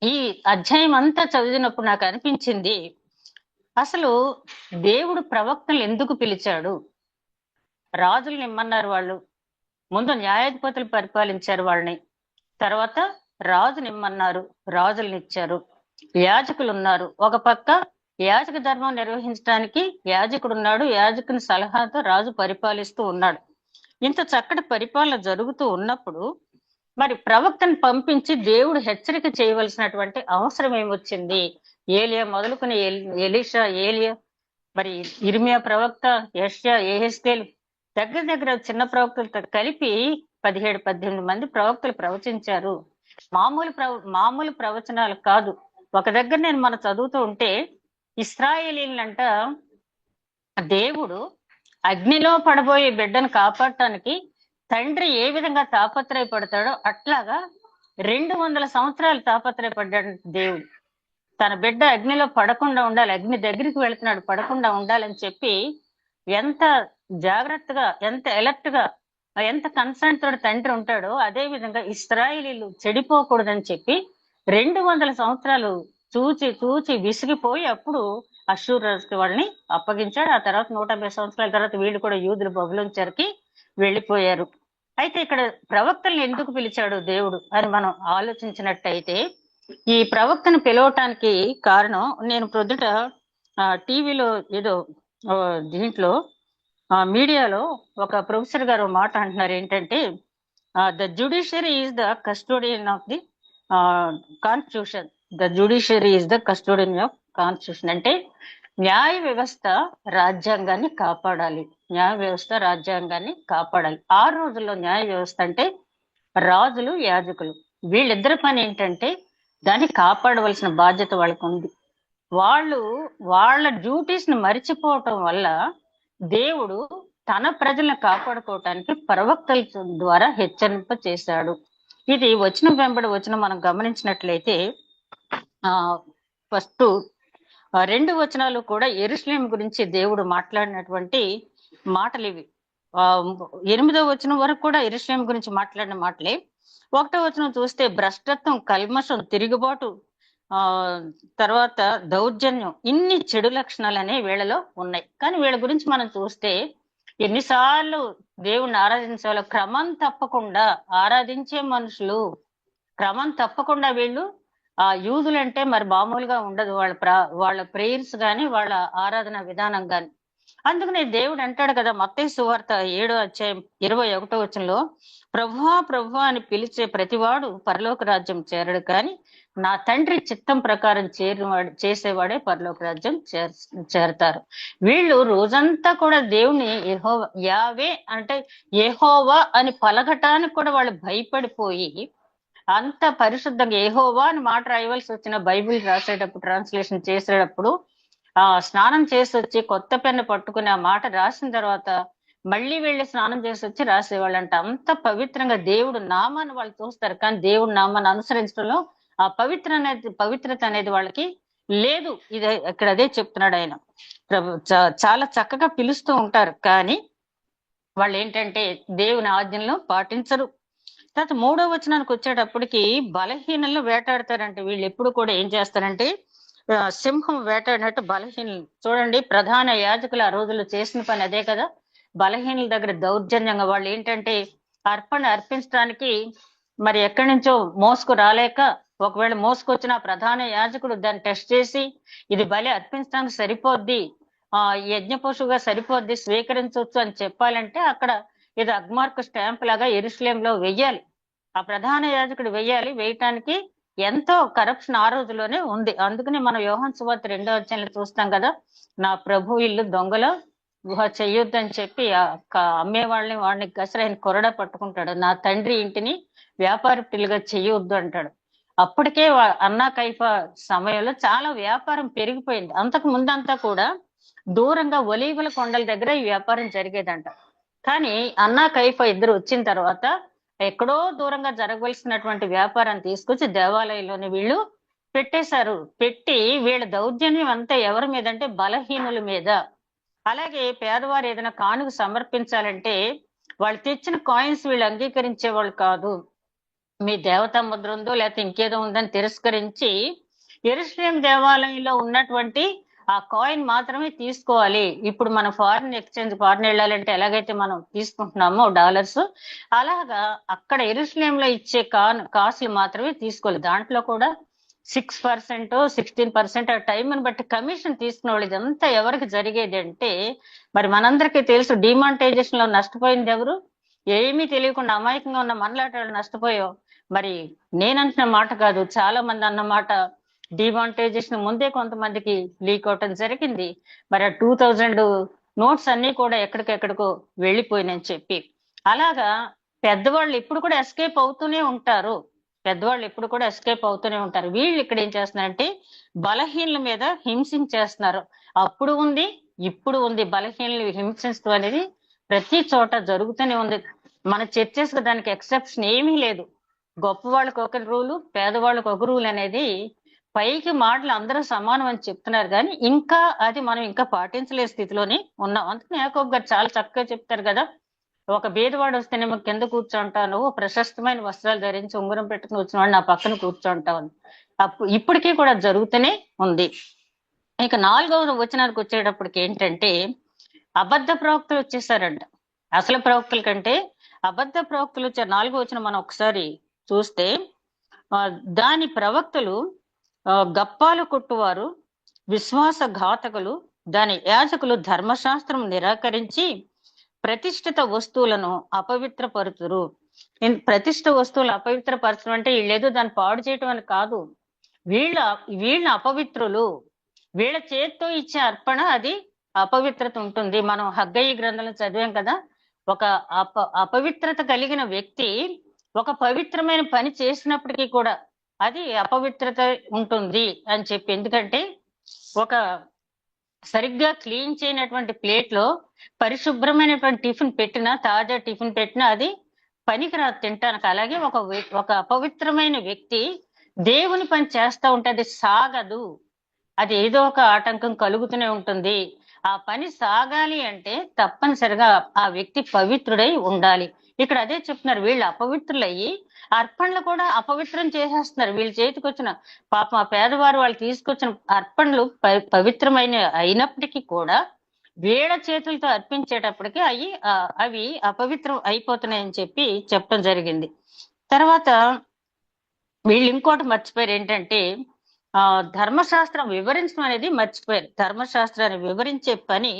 ఈ అధ్యాయం అంతా చదివినప్పుడు నాకు అనిపించింది, అసలు దేవుడు ప్రవక్తలు ఎందుకు పిలిచాడు? రాజులు నిమ్మన్నారు, వాళ్ళు ముందు న్యాయాధిపతులు పరిపాలించారు వాళ్ళని, తర్వాత రాజు నిమ్మన్నారు, రాజులను ఇచ్చారు. యాజకులు ఉన్నారు, ఒక పక్క యాజక ధర్మం నిర్వహించడానికి యాజకుడు ఉన్నాడు, యాజకుని సలహాతో రాజు పరిపాలిస్తూ ఉన్నాడు. ఇంత చక్కటి పరిపాలన జరుగుతూ ఉన్నప్పుడు మరి ప్రవక్తను పంపించి దేవుడు హెచ్చరిక చేయవలసినటువంటి అవసరం ఏమొచ్చింది? ఏలియా మొదలుకుని ఎలీషా, ఏలియా, మరి ఇర్మియా ప్రవక్త, యెషయా, యెహెజ్కేలు దగ్గర చిన్న ప్రవక్తలతో కలిపి 17-18 మంది ప్రవక్తలు ప్రవచించారు. మామూలు ప్రవచనాలు కాదు. ఒక దగ్గర మనం చదువుతూ ఉంటే ఇశ్రాయేలీలంట దేవుడు అగ్నిలో పడబోయే బిడ్డను కాపాడటానికి తండ్రి ఏ విధంగా తాపత్రయపడతాడో అట్లాగా 200 సంవత్సరాలు తాపత్రయపడ్డాడు దేవుడు. తన బిడ్డ అగ్నిలో పడకుండా ఉండాలి, అగ్ని దగ్గరికి వెళుతున్నాడు పడకుండా ఉండాలని చెప్పి ఎంత జాగ్రత్తగా, ఎంత అలర్ట్ గా, ఎంత కన్సర్న్ తోడు తండ్రి ఉంటాడో, అదే విధంగా ఇశ్రాయేలీలు చెడిపోకూడదని చెప్పి 200 సంవత్సరాలు చూచి విసిగిపోయి అప్పుడు అష్షూరు రాజుకి వాళ్ళని అప్పగించాడు. ఆ తర్వాత 150 సంవత్సరాల తర్వాత వీళ్ళు కూడా యూదులు బబులోను చెరకి వెళ్ళిపోయారు. అయితే ఇక్కడ ప్రవక్తలను ఎందుకు పిలిచాడు దేవుడు అని మనం ఆలోచించినట్టయితే, ఈ ప్రవక్తను పిలవటానికి కారణం, నేను ప్రొద్దుట టీవీలో ఏదో దీంట్లో మీడియాలో ఒక ప్రొఫెసర్ గారు మాట అంటున్నారు, ఏంటంటే the judiciary is the custodian of the constitution, the judiciary is the custodian of constitution. అంటే న్యాయ వ్యవస్థ రాజ్యాంగాన్ని కాపాడాలి, న్యాయ వ్యవస్థ రాజ్యాంగాన్ని కాపాడాలి. ఆ రోజుల్లో న్యాయ వ్యవస్థ అంటే రాజులు, యాజకులు, వీళ్ళిద్దరి పని ఏంటంటే దాన్ని కాపాడవలసిన బాధ్యత వాళ్ళకు ఉంది. వాళ్ళు వాళ్ళ డ్యూటీస్ ని మరిచిపోవటం వల్ల దేవుడు తన ప్రజలను కాపాడుకోవటానికి ప్రవక్తల ద్వారా హెచ్చరింప చేశాడు. ఇది వచనం వెంబడి వచనం మనం గమనించినట్లయితే ఫస్ట్ 2 వచనాలు కూడా యెరూషలేము గురించి దేవుడు మాట్లాడినటువంటి మాటలు ఇవి. 8వ వచనం వరకు కూడా యెరూషలేము గురించి మాట్లాడిన మాటలే. 1వ వచనం చూస్తే భ్రష్టత్వం, కల్మషం, తిరుగుబాటు, తర్వాత దౌర్జన్యం, ఇన్ని చెడు లక్షణాలు అనే వీళ్ళలో ఉన్నాయి. కానీ వీళ్ళ గురించి మనం చూస్తే ఎన్నిసార్లు దేవుణ్ణి ఆరాధించాలో క్రమం తప్పకుండా ఆరాధించే మనుషులు, క్రమం తప్పకుండా వీళ్ళు యూదులంటే మరి మామూలుగా ఉండదు వాళ్ళ ప్రేయర్స్ కానీ వాళ్ళ ఆరాధన విధానం కానీ. అందుకనే దేవుడు అంటాడు కదా మత్తయి సువార్త 7వ అధ్యాయం 21వ వచనంలో, ప్రభువా ప్రభువా అని పిలిచే ప్రతివాడు పరలోక రాజ్యం చేరడు, కానీ నా తండ్రి చిత్తం ప్రకారం చేసేవాడే పరలోక రాజ్యం చేరతారు. వీళ్ళు రోజంతా కూడా దేవుని యావే అంటే యెహోవా అని పలకటానికి కూడా వాళ్ళు భయపడిపోయి అంత పరిశుద్ధంగా యెహోవా అని మాట రాయవలసి వచ్చిన బైబిల్ రాసేటప్పుడు, ట్రాన్స్లేషన్ చేసేటప్పుడు స్నానం చేసి వచ్చి కొత్త పెన్ను పట్టుకుని ఆ మాట రాసిన తర్వాత మళ్ళీ వెళ్ళి స్నానం చేసి వచ్చి రాసేవాళ్ళంట. అంత పవిత్రంగా దేవుడు నామాన్ని వాళ్ళు చూస్తారు, కానీ దేవుడు నామాన్ని అనుసరించడంలో ఆ పవిత్రత అనేది వాళ్ళకి లేదు. ఇది ఇక్కడ అదే చెప్తున్నాడు ఆయన. చాలా చక్కగా పిలుస్తూ ఉంటారు, కానీ వాళ్ళు ఏంటంటే దేవుని ఆజ్ఞలను పాటించరు. తర్వాత 3వ వచనానికి వచ్చేటప్పటికి బలహీనలను వేటాడతారంటే వీళ్ళు ఎప్పుడు కూడా ఏం చేస్తారంటే సింహం వేటాడినట్టు బలహీనలు. చూడండి, ప్రధాన యాజకులు ఆ రోజుల్లో చేసిన పని అదే కదా. బలహీనుల దగ్గర దౌర్జన్యంగా వాళ్ళు ఏంటంటే అర్పణ అర్పించడానికి మరి ఎక్కడి నుంచో మోసుకు రాలేక, ఒకవేళ మోసుకొచ్చిన ప్రధాన యాజకుడు దాన్ని టెస్ట్ చేసి ఇది బలి అర్పించడానికి సరిపోద్ది, యజ్ఞ పశువుగా సరిపోద్ది, స్వీకరించవచ్చు అని చెప్పాలంటే అక్కడ ఇది అగ్మార్క్ స్టాంప్ లాగా యెరూషలేములో వెయ్యాలి. ఆ ప్రధాన యాజకుడు వేయటానికి ఎంతో కరప్షన్ ఆ రోజులోనే ఉంది. అందుకని మనం యోహాను సువార్త 2వ అధ్యాయంలో చూస్తాం కదా, నా ప్రభు ఇల్లు దొంగల గుహ చెయ్యొద్దని చెప్పి అమ్మే వాడిని గసరైన కొరడా పట్టుకుంటాడు. నా తండ్రి ఇంటిని వ్యాపారస్తులుగా చెయ్యొద్దు అంటాడు. అప్పటికే అన్నా కైఫా సమయంలో చాలా వ్యాపారం పెరిగిపోయింది. అంతకు ముందంతా కూడా దూరంగా ఒలీవల కొండల దగ్గర ఈ వ్యాపారం జరిగేదంట. కానీ అన్నా కైఫా ఇద్దరు వచ్చిన తర్వాత ఎక్కడో దూరంగా జరగవలసినటువంటి వ్యాపారాన్ని తీసుకొచ్చి దేవాలయంలోని వీళ్ళు పెట్టేశారు. పెట్టి వీళ్ళ దౌర్జన్యం అంతా ఎవరి మీద అంటే బలహీనుల మీద. అలాగే పేదవారు ఏదైనా కానుక సమర్పించాలంటే వాళ్ళు తెచ్చిన కాయిన్స్ వీళ్ళు అంగీకరించే వాళ్ళు కాదు. మీ దేవతా ముద్ర ఉందో లేకపోతే ఇంకేదో ఉందని తిరస్కరించి యెరూషలేము దేవాలయంలో ఉన్నటువంటి ఆ కాయిన్ మాత్రమే తీసుకోవాలి. ఇప్పుడు మనం ఫారెన్ వెళ్ళాలంటే ఎలాగైతే మనం తీసుకుంటున్నామో డాలర్స్, అలాగా అక్కడ యెరూషలేములో ఇచ్చే కాసులు మాత్రమే తీసుకోవాలి. దాంట్లో కూడా 6%, 16% ఆ టైంని బట్టి కమిషన్ తీసుకునే వాళ్ళు. ఇదంతా ఎవరికి జరిగేది అంటే మరి మనందరికీ తెలుసు, డిమానిటైజేషన్ లో నష్టపోయింది ఎవరు? ఏమీ తెలియకుండా అమాయకంగా ఉన్న మనలాంటి వాళ్ళు నష్టపోయాం. మరి నేనంటున్న మాట కాదు, చాలా మంది అన్నమాట. డిమానిటైజేషన్ ముందే కొంతమందికి లీక్ అవటం జరిగింది. మరి 2000 నోట్స్ అన్ని కూడా ఎక్కడికెక్కడికో వెళ్ళిపోయినని చెప్పి. అలాగా పెద్దవాళ్ళు ఇప్పుడు కూడా ఎస్కేప్ అవుతూనే ఉంటారు. వీళ్ళు ఇక్కడ ఏం చేస్తున్నారంటే బలహీనుల మీద హింసించేస్తున్నారు. అప్పుడు ఉంది, ఇప్పుడు ఉంది. బలహీనలు హింసించడం అనేది ప్రతి చోట జరుగుతూనే ఉంది. మన చర్చెస్ దానికి ఎక్సెప్షన్ ఏమీ లేదు. గొప్ప వాళ్ళకి ఒక రూలు, పేదవాళ్ళకి ఒక రూల్ అనేది పైకి మాటలు అందరూ సమానం అని చెప్తున్నారు, కానీ ఇంకా అది మనం ఇంకా పాటించలే స్థితిలోనే ఉన్నాం. అందుకని యాకోబు గారు చాలా చక్కగా చెప్తారు కదా, ఒక బీదవాడు వస్తేనేమో కింద కూర్చుంటావు, నువ్వు ప్రశస్తమైన వస్త్రాలు ధరించి ఉంగరం పెట్టుకుని వచ్చినవాడు నా పక్కన కూర్చుంటావు. ఇప్పటికీ కూడా జరుగుతూనే ఉంది. ఇక 4వ వచనానికి వచ్చేటప్పటికి ఏంటంటే అబద్ధ ప్రవక్తలు వచ్చేసారంట. అసలు ప్రవక్తల కంటే అబద్ధ ప్రవక్తలు వచ్చారు. 4వ వచనం మనం ఒకసారి చూస్తే, దాని ప్రవక్తలు గప్పాలు కొట్టువారు, విశ్వాసఘాతకులు, దాని యాజకులు ధర్మశాస్త్రం నిరాకరించి ప్రతిష్ఠిత వస్తువులను అపవిత్రపరుతురు. ప్రతిష్ఠ వస్తువులు అపవిత్రపరచడం అంటే వీళ్ళేదో దాన్ని పాడు చేయటం అని కాదు. వీళ్ళ వీళ్ళ అపవిత్రులు, వీళ్ళ చేత్తో ఇచ్చే అర్పణ అది అపవిత్రత ఉంటుంది. మనం హగ్గయి గ్రంథంలో చదివాం కదా, ఒక అపవిత్రత కలిగిన వ్యక్తి ఒక పవిత్రమైన పని చేసినప్పటికీ కూడా అది అపవిత్రత ఉంటుంది అని చెప్పి. ఎందుకంటే ఒక సరిగ్గా క్లీన్ చేయనటువంటి ప్లేట్ లో పరిశుభ్రమైనటువంటి టిఫిన్ పెట్టినా, తాజా టిఫిన్ పెట్టినా అది పనికిరాదు తింటానికి. అలాగే ఒక అపవిత్రమైన వ్యక్తి దేవుని పని చేస్తా ఉంటే అది సాగదు, అది ఏదో ఒక ఆటంకం కలుగుతూనే ఉంటుంది. ఆ పని సాగాలి అంటే తప్పనిసరిగా ఆ వ్యక్తి పవిత్రుడై ఉండాలి. ఇక్కడ అదే చెప్తున్నారు, వీళ్ళు అపవిత్రులయ్యి అర్పణలు కూడా అపవిత్రం చేసేస్తున్నారు. వీళ్ళ చేతికి వచ్చిన పాపం ఆ పేదవారు వాళ్ళు తీసుకొచ్చిన అర్పణలు పవిత్రమైన అయినప్పటికీ కూడా వీళ్ళ చేతులతో అర్పించేటప్పటికి అవి అపవిత్రం అయిపోతున్నాయని చెప్పి చెప్పడం జరిగింది. తర్వాత వీళ్ళు ఇంకోటి మర్చిపోయారు ఏంటంటే, ధర్మశాస్త్రం వివరించడం అనేది మర్చిపోయారు. ధర్మశాస్త్రాన్ని వివరించే పని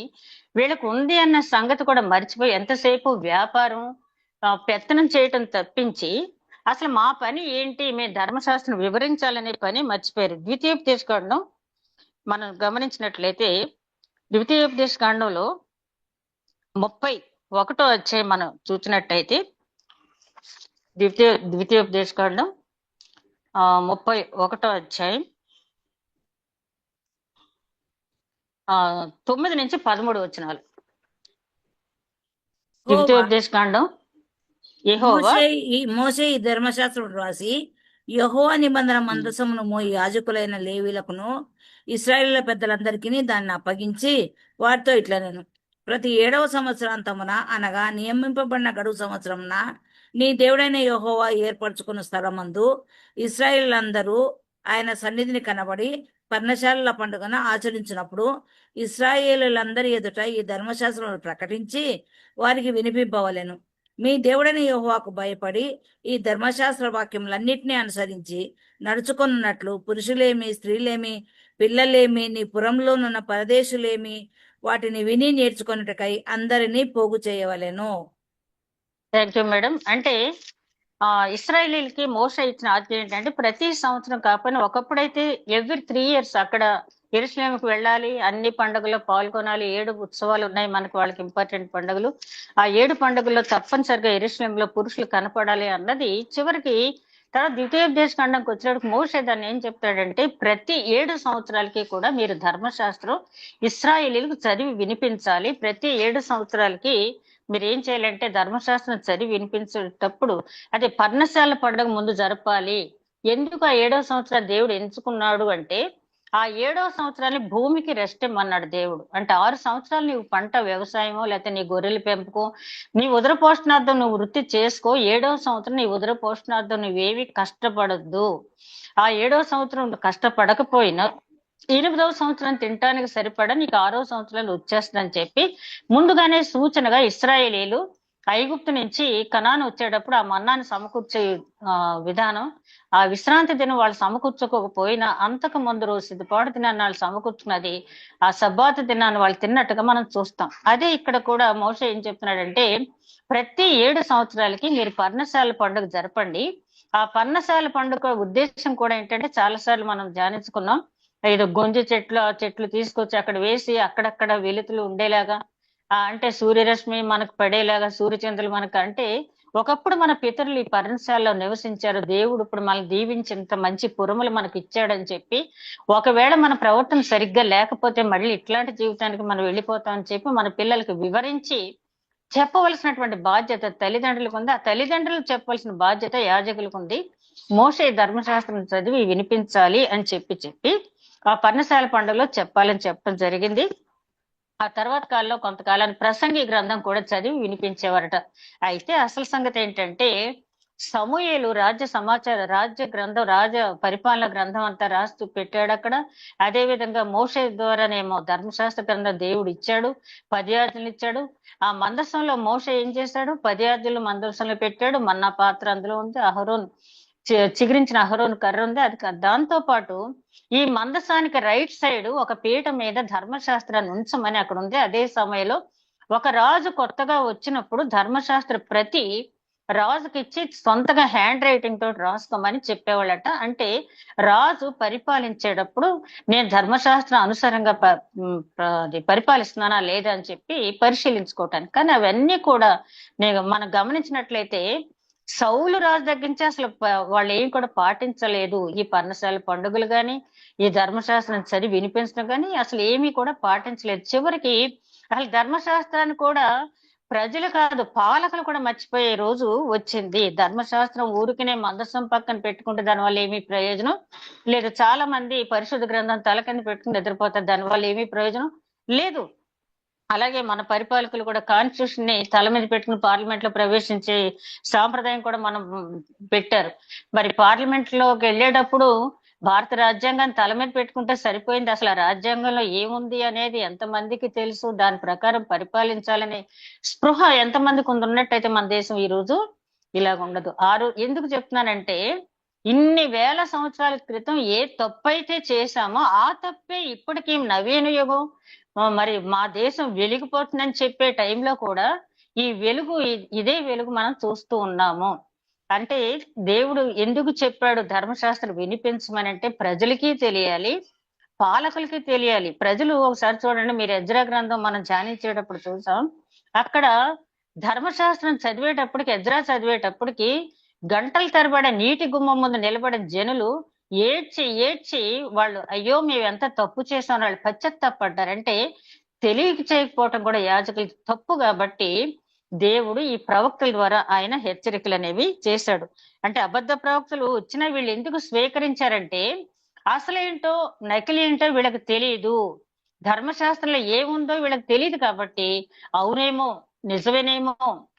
వీళ్ళకు ఉంది అన్న సంగతి కూడా మర్చిపోయి ఎంతసేపు వ్యాపారం, పెత్తనం చేయటం తప్పించి అసలు మా పని ఏంటి, మేము ధర్మశాస్త్రం వివరించాలనే పని మర్చిపోయారు. ద్వితీయోపదేశకాండం మనం గమనించినట్లయితే, ద్వితీయోపదేశకాండంలో 31వ అధ్యాయం మనం చూసినట్టయితే, ద్వితీయోపదేశకాండం 31వ అధ్యాయం 9 నుంచి 13 వచనాలు. ద్వితీయోపదేశకాండం మోషే ఈ ధర్మశాస్త్రం రాసి యెహోవా నిబంధన మందసమును మోయి యాజకులైన లేవీలకును ఇశ్రాయేలీయుల పెద్దలందరికీ దాన్ని అప్పగించి వారితో ఇట్లా, నేను ప్రతి 7వ సంవత్సరాంతమున అనగా నియమింపబడిన గడువు సంవత్సరమున నీ దేవుడైన యెహోవా ఏర్పరచుకున్న స్థలమందు ఇశ్రాయేలీయులందరూ ఆయన సన్నిధిని కనబడి పర్ణశాలల పండుగను ఆచరించినప్పుడు ఇశ్రాయేలీయులందరి ఎదుట ఈ ధర్మశాస్త్రం ప్రకటించి వారికి వినిపింపవలెను. మీ దేవుడైన యెహోవాకు భయపడి ఈ ధర్మశాస్త్ర వాక్యములన్నిటినీ అనుసరించి నడుచుకున్నట్లు పురుషులేమి, స్త్రీలేమి, పిల్లలేమి, నీ పురంలోనున్న పరదేశులేమి వాటిని విని నేర్చుకున్నట్టుకై అందరినీ పోగు చేయవలెను. Thank you madam. అంటే ఇశ్రాయేలీలకి మోషే ఇచ్చిన ఆజ్ఞ ఏంటంటే, ప్రతి సంవత్సరం కాకపోయినా ఒకప్పుడైతే ఎవ్రీ 3 years అక్కడ యెరూషలేముకు వెళ్ళాలి, అన్ని పండుగల్లో పాల్గొనాలి. 7 ఉత్సవాలు ఉన్నాయి మనకు, వాళ్ళకి ఇంపార్టెంట్ పండుగలు. ఆ 7 పండుగల్లో తప్పనిసరిగా యెరూషలేములో పురుషులు కనపడాలి అన్నది. చివరికి తర్వాత ద్వితీయోపదేశకాండంకి వచ్చినప్పుడు మోషే దాన్ని ఏం చెప్తాడంటే, ప్రతి 7 సంవత్సరాలకి కూడా మీరు ధర్మశాస్త్రం ఇశ్రాయేలీలకు చదివి వినిపించాలి. ప్రతి 7 సంవత్సరాలకి మీరు ఏం చేయాలంటే ధర్మశాస్త్రం చదివి వినిపించేటప్పుడు అది పర్ణశాల పండుగ ముందు జరపాలి. ఎందుకు ఆ 7వ సంవత్సరాలు దేవుడు ఎంచుకున్నాడు అంటే, ఆ 7వ సంవత్సరాన్ని భూమికి రెస్ట్ ఇమ్మన్నాడు దేవుడు. అంటే 6 సంవత్సరాలు నీవు పంట వ్యవసాయమో లేకపోతే నీ గొర్రెల పెంపకం, నీ ఉదర పోషణార్థం నువ్వు వృత్తి చేసుకో. 7వ సంవత్సరం నీ ఉదర పోషణార్థం నువ్వేవి కష్టపడద్దు. ఆ 7వ సంవత్సరం కష్టపడకపోయినా 8వ సంవత్సరం తినటానికి సరిపడా నీకు 6వ సంవత్సరాలు వచ్చేస్తుందని చెప్పి ముందుగానే సూచనగా ఇశ్రాయేలీలు ఐగుప్తు నుంచి కనాను వచ్చేటప్పుడు ఆ మన్నాన్ని సమకూర్చే విధానం, ఆ విశ్రాంతి దినం వాళ్ళు సమకూర్చుకోకపోయినా అంతకు ముందు రోజు సిద్ధపాటు దినాన్ని వాళ్ళు సమకూర్చున్నది ఆ సబ్బాతు దినాన్ని వాళ్ళు తిన్నట్టుగా మనం చూస్తాం. అదే ఇక్కడ కూడా మోషే ఏం చెప్తున్నాడంటే, ప్రతి 7 సంవత్సరాలకి మీరు పర్ణశాల పండుగ జరపండి. ఆ పర్ణశాల పండుగ ఉద్దేశం కూడా ఏంటంటే, చాలా సార్లు మనం ధ్యానించుకున్నాం, ఏదో గొంజి చెట్లు తీసుకొచ్చి అక్కడ వేసి అక్కడక్కడ వెలుతులు ఉండేలాగా, అంటే సూర్యరశ్మి మనకు పడేలాగా, సూర్యచంద్రులు మనకు, అంటే ఒకప్పుడు మన పితరులు ఈ పర్ణశాలలో నివసించారు, దేవుడు ఇప్పుడు మనల్ని దీవించినంత మంచి పురములు మనకు ఇచ్చాడని చెప్పి, ఒకవేళ మన ప్రవర్తన సరిగ్గా లేకపోతే మళ్ళీ ఇట్లాంటి జీవితానికి మనం వెళ్ళిపోతామని చెప్పి మన పిల్లలకు వివరించి చెప్పవలసినటువంటి బాధ్యత తల్లిదండ్రులకు ఉంది. ఆ తల్లిదండ్రులకు చెప్పవలసిన బాధ్యత యాజకులకు ఉంది. మోషే ధర్మశాస్త్రం చదివి వినిపించాలి అని చెప్పి ఆ పర్ణశాల పండుగలో చెప్పాలని చెప్పడం జరిగింది. ఆ తర్వాత కాలంలో కొంతకాలానికి ప్రసంగి గ్రంథం కూడా చదివి వినిపించేవారట. అయితే అసలు సంగతి ఏంటంటే, సమూయేలు రాజ్య గ్రంథం, రాజ పరిపాలన గ్రంథం అంతా రాస్తూ పెట్టాడు అక్కడ. అదే విధంగా మోషే ద్వారానేమో ధర్మశాస్త్ర గ్రంథం దేవుడు ఇచ్చాడు, 10 ఆజ్ఞలు ఇచ్చాడు. ఆ మందసంలో మోషే ఏం చేశాడు, 10 ఆజ్ఞలు మందసంలో పెట్టాడు. మన్నా పాత్ర అందులో ఉంది, అహరోన్ చిగురించిన అహరోన్ కర్ర ఉంది. అది దాంతో పాటు ఈ మందసానికి రైట్ సైడ్ ఒక పీట మీద ధర్మశాస్త్రాన్ని ఉంచమని అక్కడ ఉంది. అదే సమయంలో ఒక రాజు కొత్తగా వచ్చినప్పుడు ధర్మశాస్త్ర ప్రతి రాజుకి ఇచ్చి సొంతగా హ్యాండ్ రైటింగ్ తోటి రాసుకోమని చెప్పేవాళ్ళట. అంటే రాజు పరిపాలించేటప్పుడు నేను ధర్మశాస్త్రం అనుసారంగా అది పరిపాలిస్తున్నానా లేదా అని చెప్పి పరిశీలించుకోవటానికి. కానీ అవన్నీ కూడా మనం గమనించినట్లయితే సౌలు రాజు దగ్గర నుంచి అసలు వాళ్ళు ఏం కూడా పాటించలేదు. ఈ పర్ణశాల పండుగలు గాని, ఈ ధర్మశాస్త్రం చదివి వినిపించడం గాని అసలు ఏమీ కూడా పాటించలేదు. చివరికి అసలు ధర్మశాస్త్రాన్ని కూడా ప్రజలు కాదు, పాలకులు కూడా మర్చిపోయే రోజు వచ్చింది. ధర్మశాస్త్రం ఊరికనే మందసం పక్కన పెట్టుకుంటే దానివల్ల ఏమీ ప్రయోజనం లేదు. చాలా మంది పరిశుద్ధ గ్రంథం తల కింద పెట్టుకుని నిద్రపోతారు, దానివల్ల ఏమీ ప్రయోజనం లేదు. అలాగే మన పరిపాలకులు కూడా కాన్స్టిట్యూషన్ ని తల మీద పెట్టుకుని పార్లమెంట్ లో ప్రవేశించే సాంప్రదాయం కూడా మనం పెట్టారు. మరి పార్లమెంట్ లోకి వెళ్ళేటప్పుడు భారత రాజ్యాంగాన్ని తల మీద పెట్టుకుంటే సరిపోయింది. అసలు ఆ రాజ్యాంగంలో ఏముంది అనేది ఎంతమందికి తెలుసు? దాని ప్రకారం పరిపాలించాలనే స్పృహ ఎంతమందికి ఉన్నట్టయితే మన దేశం ఈ రోజు ఇలాగ ఉండదు. ఎందుకు చెప్తున్నానంటే ఇన్ని వేల సంవత్సరాల క్రితం ఏ తప్పు అయితే చేశామో ఆ తప్పే ఇప్పటికీ నవీన యుగం మరి మా దేశం వెలిగిపోతుందని చెప్పే టైంలో కూడా ఈ వెలుగు ఇదే వెలుగు మనం చూస్తూ ఉన్నాము. అంటే దేవుడు ఎందుకు చెప్పాడు ధర్మశాస్త్రం వినిపించమని అంటే ప్రజలకి తెలియాలి, పాలకులకి తెలియాలి. ప్రజలు ఒకసారి చూడండి, మీరు ఎజ్రా గ్రంథం మనం ధ్యానించేటప్పుడు చూసాం, అక్కడ ధర్మశాస్త్రం ఎజ్రా చదివేటప్పటికి గంటల తరబడి నీటి గుమ్మం ముందు నిలబడిన జనులు ఏడ్చి ఏడ్చి వాళ్ళు అయ్యో మేము ఎంత తప్పు చేసాం వాళ్ళు పశ్చాత్తాపడ్డారంటే తెలియక చేయకపోవటం కూడా యాజకులకి తప్పు. కాబట్టి దేవుడు ఈ ప్రవక్తల ద్వారా ఆయన హెచ్చరికలు అనేవి చేశాడు. అంటే అబద్ధ ప్రవక్తలు వచ్చినా వీళ్ళు ఎందుకు స్వీకరించారంటే అసలేంటో నకిలీ ఏంటో వీళ్ళకి తెలియదు, ధర్మశాస్త్రంలో ఏముందో వీళ్ళకి తెలియదు. కాబట్టి అవునేమో నిజమేనేమో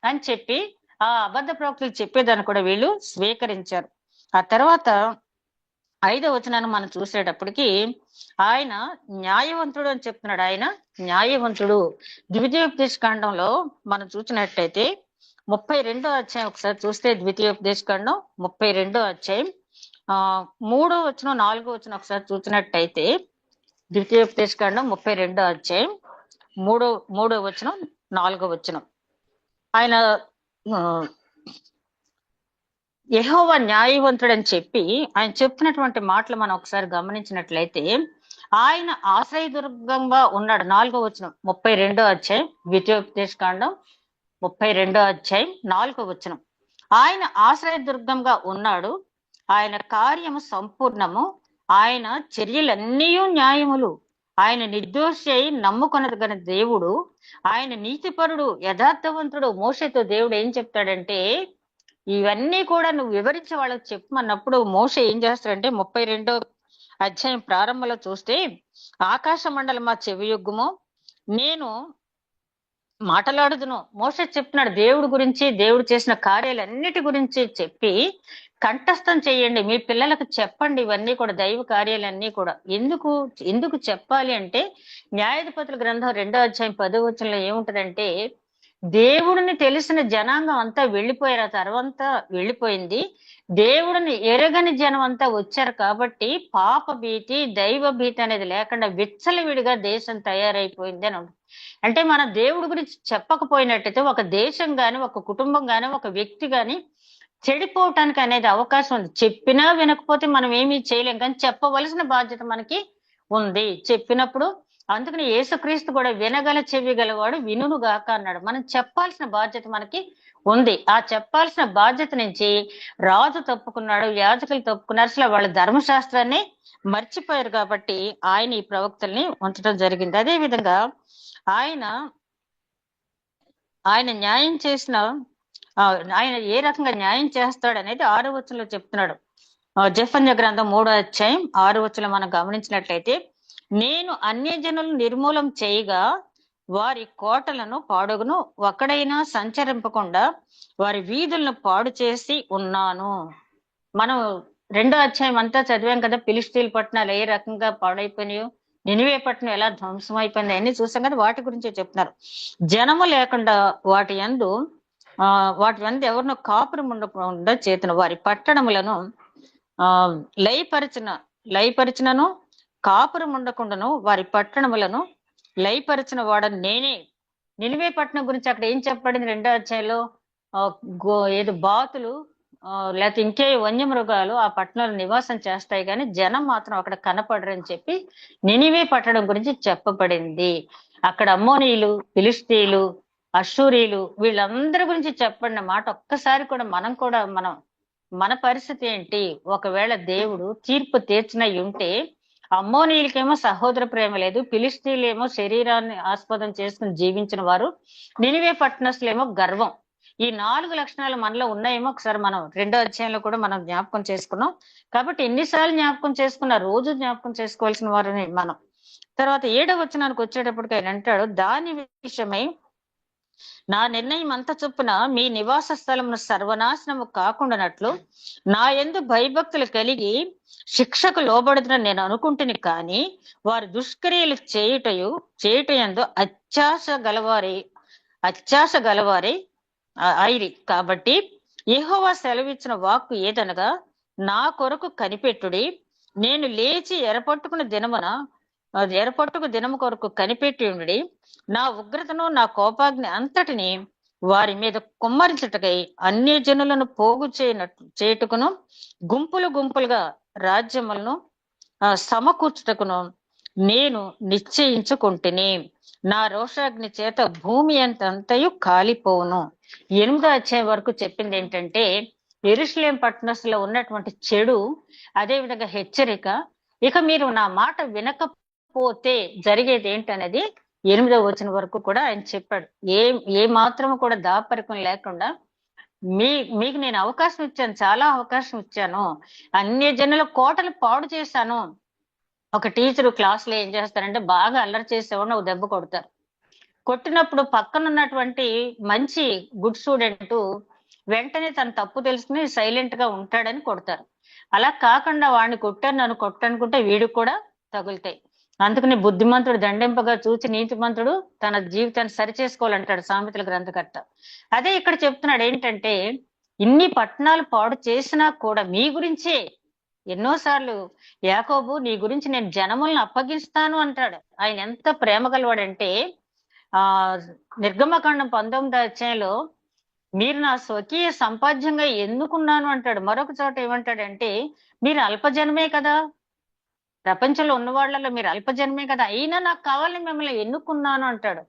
అని చెప్పి ఆ అబద్ధ ప్రవక్తలు చెప్పేదాన్ని కూడా వీళ్ళు స్వీకరించారు. ఆ తర్వాత 5వ వచనాన్ని మనం చూసేటప్పటికి ఆయన న్యాయవంతుడు అని చెప్తున్నాడు. ఆయన న్యాయవంతుడు. ద్వితీయోపదేశ కాండంలో మనం చూసినట్టయితే 32వ అధ్యాయం ఒకసారి చూస్తే, ద్వితీయోపదేశ కాండం 32వ అధ్యాయం 3వ వచనం 4వ వచనం ఒకసారి చూసినట్టయితే, ద్వితీయోపదేశ కాండం 32వ అధ్యాయం 3వ వచనం 4వ వచనం ఆయన యెహోవా న్యాయవంతుడని చెప్పి ఆయన చెప్తున్నటువంటి మాటలు మనం ఒకసారి గమనించినట్లయితే ఆయన ఆశ్రయదుర్గంగా ఉన్నాడు. 4వ వచనం 32వ అధ్యాయం ద్వితీయోపదేశ కాండం 32వ అధ్యాయం 4వ వచనం ఆయన ఆశ్రయదుర్గంగా ఉన్నాడు, ఆయన కార్యము సంపూర్ణము, ఆయన చర్యలన్నీ న్యాయములు, ఆయన నిర్దోషి అయి నమ్ముకొనదగిన దేవుడు, ఆయన నీతిపరుడు యథార్థవంతుడు. మోషేతో దేవుడు ఏం చెప్తాడంటే ఇవన్నీ కూడా నువ్వు వివరించి వాళ్ళకి చెప్పమన్నప్పుడు మోషే ఏం చేస్తాడంటే 32వ అధ్యాయం ప్రారంభంలో చూస్తే, ఆకాశ మండలమా చెవియొగ్గుము, నేను మాట్లాడుదును. మోషే చెప్తున్నాడు దేవుడి గురించి, దేవుడు చేసిన కార్యాలన్నిటి గురించి చెప్పి కంఠస్థం చేయండి, మీ పిల్లలకు చెప్పండి. ఇవన్నీ కూడా దైవ కార్యాలన్నీ కూడా ఎందుకు చెప్పాలి అంటే న్యాయాధిపతుల గ్రంథం 2వ అధ్యాయం 10వ వచనంలో ఏముంటదంటే దేవుడిని తెలిసిన జనాంగం అంతా వెళ్ళిపోయారు, ఆ తర్వాత వెళ్ళిపోయింది. దేవుడిని ఎరగని జనం అంతా వచ్చారు. కాబట్టి పాప భీతి దైవ భీతి అనేది లేకుండా విచ్చలవిడిగా దేశం తయారైపోయింది అని ఉంటుంది. అంటే మన దేవుడి గురించి చెప్పకపోయినట్టయితే ఒక దేశం గాని, ఒక కుటుంబం గాని, ఒక వ్యక్తి గాని చెడిపోవటానికి అనేది అవకాశం ఉంది. చెప్పినా వినకపోతే మనం ఏమీ చేయలేం, కానీ చెప్పవలసిన బాధ్యత మనకి ఉంది. చెప్పినప్పుడు అందుకని యేసుక్రీస్తు కూడా వినగల చెవి గలవాడు వినును గాక అన్నాడు. మనం చెప్పాల్సిన బాధ్యత మనకి ఉంది. ఆ చెప్పాల్సిన బాధ్యత నుంచి రాజు తప్పుకున్నాడు, యాజకులు తప్పుకున్నారు, అసలు వాళ్ళ ధర్మశాస్త్రాన్ని మర్చిపోయారు. కాబట్టి ఆయన ఈ ప్రవక్తల్ని ఉంచడం జరిగింది. అదే విధంగా ఆయన న్యాయం చేసిన ఆయన ఏ రకంగా న్యాయం చేస్తాడు అనేది 6వ వచనంలో చెప్తున్నాడు. జెఫన్య గ్రంథం 3వ అధ్యాయం 6వ వచనం మనం గమనించినట్లయితే, నేను అన్యజనులను నిర్మూలం చేయగా వారి కోటలను పాడుగును, ఒక్కడైనా సంచరింపకుండా వారి వీధులను పాడు చేసి ఉన్నాను. మనం 2వ అధ్యాయం అంతా చదివాం కదా, ఫిలిష్తీయుల పట్టణాలు ఏ రకంగా పాడైపోయినాయో, నినివే పట్టణం ఎలా ధ్వంసం అయిపోయింది అన్ని చూసాం కదా. వాటి గురించే చెప్తున్నారు. జనము లేకుండా వాటి యందు ఎవరినో కాపురం ఉండకుండా చేతును, వారి పట్టణములను లయపరిచినను కాపురం ఉండకుండాను వారి పట్టణములను లయపరిచిన వాడని నేనే. నినివే పట్టణం గురించి అక్కడ ఏం చెప్పబడింది 2వ అధ్యాయంలో? ఆ, ఏదో బాతులు లేకపోతే ఇంకే వన్యమృగాలు ఆ పట్టణంలో నివాసం చేస్తాయి, కానీ జనం మాత్రం అక్కడ కనపడరని చెప్పి నినివే పట్టణం గురించి చెప్పబడింది. అక్కడ అమ్మోనీయులు, ఫిలిష్తీయులు, అష్షూరీయులు వీళ్ళందరి గురించి చెప్పబడిన మాట ఒక్కసారి కూడా మనం మన పరిస్థితి ఏంటి? ఒకవేళ దేవుడు తీర్పు తీర్చినయి ఉంటే, అమ్మోనీయులకేమో సహోదర ప్రేమ లేదు, ఫిలిష్తీయులేమో శరీరాన్ని ఆస్పదం చేసుకుని జీవించిన వారు, నినివే పట్టణస్థులేమో గర్వం. ఈ 4 లక్షణాలు మనలో ఉన్నాయేమో ఒకసారి మనం 2వ అధ్యాయంలో కూడా మనం జ్ఞాపకం చేసుకున్నాం. కాబట్టి ఎన్నిసార్లు జ్ఞాపకం చేసుకున్నా, రోజు జ్ఞాపకం చేసుకోవాల్సిన వారిని మనం. తర్వాత 7వ వచనానికి వచ్చేటప్పటికి ఆయన అంటాడు, దాని విషయమై నా నిర్ణయం అంత చొప్పున మీ నివాస స్థలమును సర్వనాశనము కాకుండానట్లు నా యందు భయభక్తులు కలిగి శిక్షకు లోబడుతున్న నేను అనుకుంటుని, కానీ వారు దుష్క్రియలు చేయుటయందు అత్యాశ గలవారి ఐరి. కాబట్టి యెహోవా సెలవిచ్చిన వాక్కు ఏదనగా, నా కొరకు కనిపెట్టుడి, నేను లేచి ఎరపట్టుకున్న దినము కొరకు కనిపెట్టి ఉండి, నా ఉగ్రతను నా కోపాగ్ని అంతటిని వారి మీద కుమ్మరించుటకై అన్య జనులను పోగు చేయుటకును గుంపులు గుంపులుగా రాజ్యములను సమకూర్చుటకును నేను నిశ్చయించుకుంటుని. నా రోషాగ్ని చేత భూమి అంతయు కాలిపోవును. 8వ అధ్యాయం వరకు చెప్పింది ఏంటంటే, యెరూషలేం పట్టణస్థులో ఉన్నటువంటి చెడు, అదే విధంగా హెచ్చరిక, ఇక మీరు నా మాట వినకపోతే జరిగేది ఏంటనేది 8వ వచనం వరకు కూడా ఆయన చెప్పాడు. ఏ మాత్రము కూడా దాపరికం లేకుండా మీకు నేను అవకాశం ఇచ్చాను, చాలా అవకాశం ఇచ్చాను, అన్య జనుల కోటలు పాడు చేశాను. ఒక టీచరు క్లాస్ లో ఏం చేస్తారంటే, బాగా అల్లరి చేసేవాడిని ఒక దెబ్బ కొడతారు. కొట్టినప్పుడు పక్కన ఉన్నటువంటి మంచి గుడ్ స్టూడెంట్ వెంటనే తన తప్పు తెలుసుకుని సైలెంట్ గా ఉంటాడని కొడతారు. అలా కాకుండా వాడిని కొట్టాను నన్ను కొట్టనుకుంటే వీడికి కూడా తగులుతాయి. అందుకని బుద్ధిమంతుడు దండింపగా చూచి నీతిమంతుడు తన జీవితాన్ని సరిచేసుకోవాలంటాడు సామెతల గ్రంథకర్త. అదే ఇక్కడ చెప్తున్నాడు ఏంటంటే, ఇన్ని పట్టణాలు పాడు చేసినా కూడా మీ గురించే ఎన్నోసార్లు యాకోబు నీ గురించి నేను జనములను అప్పగిస్తాను అంటాడు. ఆయన ఎంత ప్రేమ గలవాడంటే, నిర్గమకాండం 19వ అధ్యాయంలో మీరు నా స్వకీయ సంపాద్యంగా ఎన్నుకున్నాను అంటాడు. మరొక చోట ఏమంటాడంటే, మీరు అల్పజనమే కదా, ప్రపంచంలో ఉన్న వాళ్ళలో మీరు అల్పజనమే కదా, అయినా నాకు కావాలని మిమ్మల్ని ఎన్నుకున్నాను అంటాడు.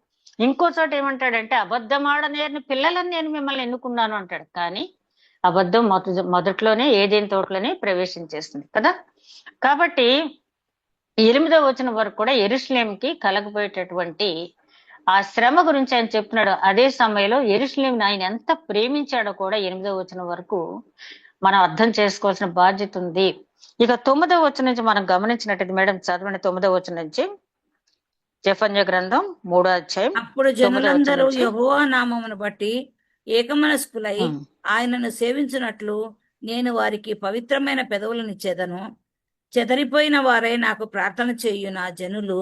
ఇంకో చోట ఏమంటాడంటే, అబద్ధమాడనేని పిల్లలని నేను మిమ్మల్ని ఎన్నుకున్నాను అంటాడు. కానీ అబద్ధం మొదట్లోనే ఏదేని తోటలోనే ప్రవేశించేస్తుంది కదా. కాబట్టి 8వ వచనం వరకు కూడా యెరూషలేంకి కలగబోయేటటువంటి ఆ శ్రమ గురించి ఆయన చెప్తున్నాడు. అదే సమయంలో యెరూషలేంని ఆయన ఎంత ప్రేమించాడో కూడా 8వ వచనం వరకు మనం అర్థం చేసుకోవాల్సిన బాధ్యత ఉంది. ఇక 9వ వచనం నుంచి మనం గమనించినట్టు, మేడం చదవండి 9వ వచనం నుంచి, జెఫన్యా గ్రంథం 3వ అధ్యాయం. అప్పుడు జనులందరూ యెహోవా నామమును బట్టి ఏకమనస్కులై ఆయనను సేవించినట్లు నేను వారికి పవిత్రమైన పెదవులనిచ్చేదను. చెదరిపోయిన వారై నాకు ప్రార్థన చేయు నా జనులు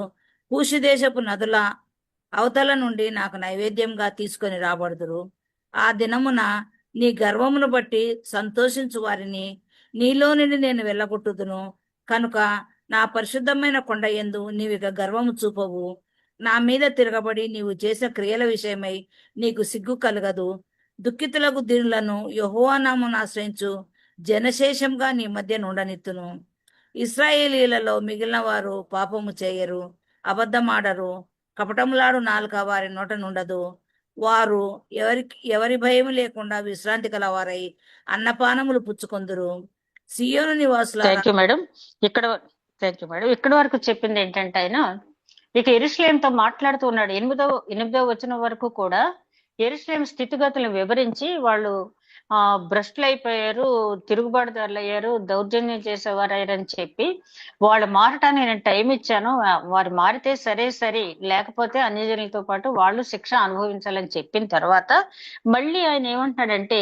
కూషు దేశపు నదుల అవతల నుండి నాకు నైవేద్యంగా తీసుకొని రాబడుదురు. ఆ దినమున నీ గర్వమును బట్టి సంతోషించు వారిని నీలో నుండి నేను వెళ్ళగొట్టుదును. కనుక నా పరిశుద్ధమైన కొండ యందు నీవిక గర్వము చూపవు. నా మీద తిరగబడి నీవు చేసిన క్రియల విషయమై నీకు సిగ్గు కలగదు. దుఃఖితులకు దీనులను యెహోవా నామమును ఆశ్రయించు జనశేషంగా నీ మధ్య నుండనిత్తును. ఇశ్రాయేలీలలో మిగిలిన వారు పాపము చేయరు, అబద్ధమాడరు, కపటములాడు నాలుక వారి నోట నుండదు. వారు ఎవరి భయం లేకుండా విశ్రాంతి కలవారై అన్నపానములు పుచ్చుకొందురు. సియోను నివాసులారా. Thank you madam. ఇక్కడ వరకు చెప్పింది ఏంటంటే, ఆయన ఇక యెరూషలేంతో మాట్లాడుతూ ఉన్నాడు. 8వ వచనం వరకు కూడా యెరూషలేం స్థితిగతులను వివరించి, వాళ్ళు భ్రష్టులు అయిపోయారు, తిరుగుబాటుదారులు అయ్యారు, దౌర్జన్యం చేసేవారని చెప్పి వాళ్ళు మారటానికి నేను టైం ఇచ్చాను, వారు మారితే సరే, లేకపోతే అన్యజనులతో పాటు వాళ్ళు శిక్ష అనుభవించాలని చెప్పిన తర్వాత మళ్ళీ ఆయన ఏమంటున్నాడంటే,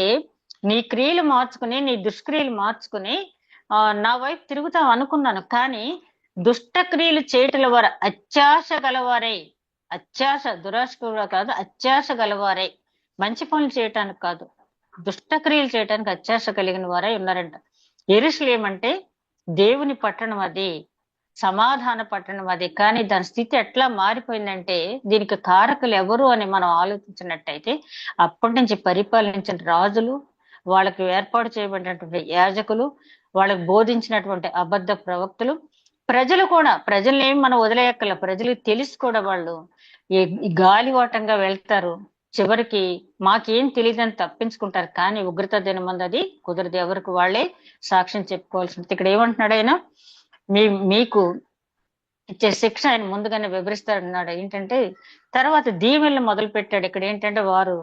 నీ క్రియలు మార్చుకుని, నీ దుష్క్రియలు మార్చుకుని నా వైపు తిరుగుతాం అనుకున్నాను, కానీ దుష్ట క్రియలు చేయటల వారు అత్యాశ గలవారై, అత్యాశ దురాశ కూడా కాదు, అత్యాశ గలవారై, మంచి పనులు చేయటానికి కాదు, దుష్ట క్రియలు చేయటానికి అత్యాశ కలిగిన వారై ఉన్నారంట. యెరూషలేం అంటే దేవుని పట్టణం, అది సమాధాన పట్టణం అది. కానీ దాని స్థితి ఎట్లా మారిపోయిందంటే దీనికి కారకులు ఎవరు అని మనం ఆలోచించినట్టయితే అప్పటి నుంచి పరిపాలించిన రాజులు, వాళ్ళకి ఏర్పాటు చేయబడినటువంటి యాజకులు, వాళ్ళకి బోధించినటువంటి అబద్ధ ప్రవక్తలు, ప్రజలు కూడా. ప్రజల్ని ఏమి మనం వదిలేయక్కల, ప్రజలకు తెలిసి కూడా వాళ్ళు ఈ గాలివాటంగా వెళ్తారు. చివరికి మాకేం తెలియదని తప్పించుకుంటారు. కానీ ఉగ్రత దినమంది అది కుదరదు, ఎవరికి వాళ్ళే సాక్ష్యం చెప్పుకోవాల్సింది. ఇక్కడ ఏమంటున్నాడు ఆయన, మీకు ఇచ్చే శిక్ష ఆయన ముందుగానే వివరిస్తాడన్నాడు. ఏంటంటే తర్వాత దీవెనలు మొదలు పెట్టాడు. ఇక్కడ ఏంటంటే వారు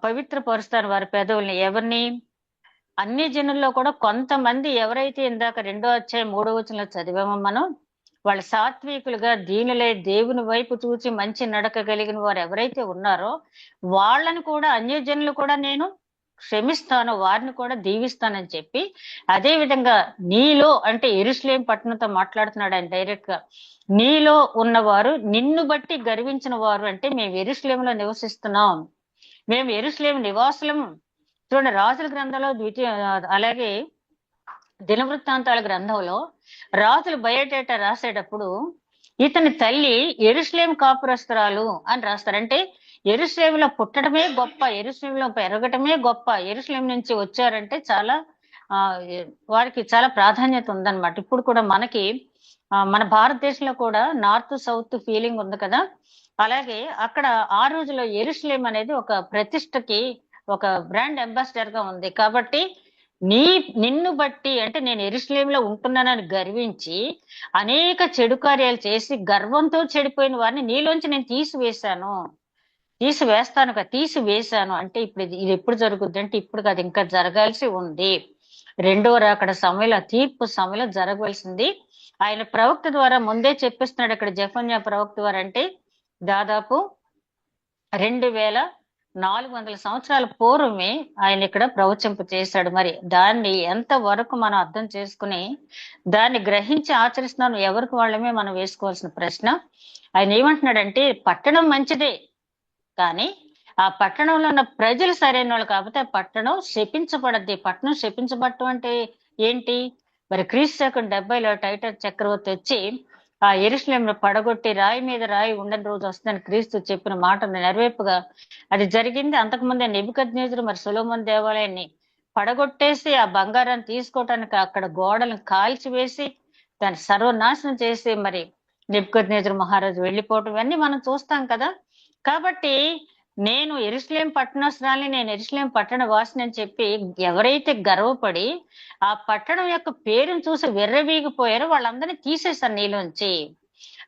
పవిత్రపరుస్తారు వారి పెదవుల్ని. ఎవరిని? అన్ని జనుల్లో కూడా కొంతమంది ఎవరైతే ఇందాక 2వ అధ్యాయం 3వ వచనంలో చదివామో మనం, వాళ్ళ సాత్వికులుగా దీనులై దేవుని వైపు చూచి మంచి నడక కలిగిన వారు ఎవరైతే ఉన్నారో వాళ్ళని కూడా, అన్యజనులు కూడా నేను క్షమిస్తాను, వారిని కూడా దీవిస్తానని చెప్పి, అదే విధంగా నీలో అంటే యెరూషలేము పట్టణంతో మాట్లాడుతున్నాడు ఆయన డైరెక్ట్ గా. నీలో ఉన్నవారు నిన్ను బట్టి గర్వించిన వారు, అంటే మేము యెరూషలేములో నివసిస్తున్నాం, మేము యెరూషలేము నివాసులము. చూడండి, రాజుల గ్రంథంలో అలాగే దినవృత్తాంతాల గ్రంథంలో రాజులు బయటేట రాసేటప్పుడు ఇతని తల్లి యెరూషలేము కాపురస్తురాలు అని రాస్తారు. అంటే యెరూషలేములో పుట్టడమే గొప్ప, యెరూషలేములో పెరగటమే గొప్ప, యెరూషలేము నుంచి వచ్చారంటే చాలా వారికి చాలా ప్రాధాన్యత ఉందన్నమాట. ఇప్పుడు కూడా మనకి మన భారతదేశంలో కూడా నార్త్ సౌత్ ఫీలింగ్ ఉంది కదా. అలాగే అక్కడ ఆ రోజులో యెరూషలేము అనేది ఒక ప్రతిష్టకి ఒక బ్రాండ్ అంబాసిడర్ గా ఉంది. కాబట్టి నిన్ను బట్టి, అంటే నేను యెరూషలేములో ఉంటున్నానని గర్వించి అనేక చెడు కార్యాలు చేసి గర్వంతో చెడిపోయిన వారిని నీలోంచి నేను తీసివేస్తాను. అంటే ఇప్పుడు ఇది ఎప్పుడు జరుగుద్ది అంటే ఇప్పుడు కాదు, ఇంకా జరగాల్సి ఉంది. రెండో రాకడ సమయంలో, తీర్పు సమయంలో జరగవలసింది. ఆయన ప్రవక్త ద్వారా ముందే చెప్పిస్తున్నాడు. ఇక్కడ జెఫన్యా ప్రవక్త ద్వారా, అంటే దాదాపు 2400 సంవత్సరాల పూర్వమే ఆయన ఇక్కడ ప్రవచింప చేశాడు. మరి దాన్ని ఎంత వరకు మనం అర్థం చేసుకుని దాన్ని గ్రహించి ఆచరిస్తున్నాను, ఎవరికి వాళ్ళమే మనం వేసుకోవాల్సిన ప్రశ్న. ఆయన ఏమంటున్నాడంటే పట్టణం మంచిదే, కానీ ఆ పట్టణంలో ఉన్న ప్రజలు సరైన వాళ్ళు కాకపోతే ఆ పట్టణం శపించబడద్ది. పట్టణం శపించబడటం అంటే ఏంటి? మరి క్రీస్తు 70లో టైటస్ చక్రవర్తి వచ్చి ఆ యెరూషలేమును పడగొట్టి రాయి మీద రాయి ఉండని రోజు వస్తుందని క్రీస్తు చెప్పిన మాటను నెరవేర్పుగా అది జరిగింది. అంతకుముందే నెబుకద్నెజరు మరి సొలొమోను దేవాలయాన్ని పడగొట్టేసి ఆ బంగారాన్ని తీసుకోవటానికి అక్కడ గోడలను కాల్చివేసి దాన్ని సర్వనాశనం చేసి మరి నెబుకద్నెజరు మహారాజు వెళ్ళిపోవటం ఇవన్నీ మనం చూస్తాం కదా. కాబట్టి నేను యెరూషలేము పట్టణస్తురాలిని, నేను యెరూషలేము పట్టణ వాసిని అని చెప్పి ఎవరైతే గర్వపడి ఆ పట్టణం యొక్క పేరును చూసి వెర్రవీగిపోయారో వాళ్ళందరినీ తీసేశాను నీలోంచి.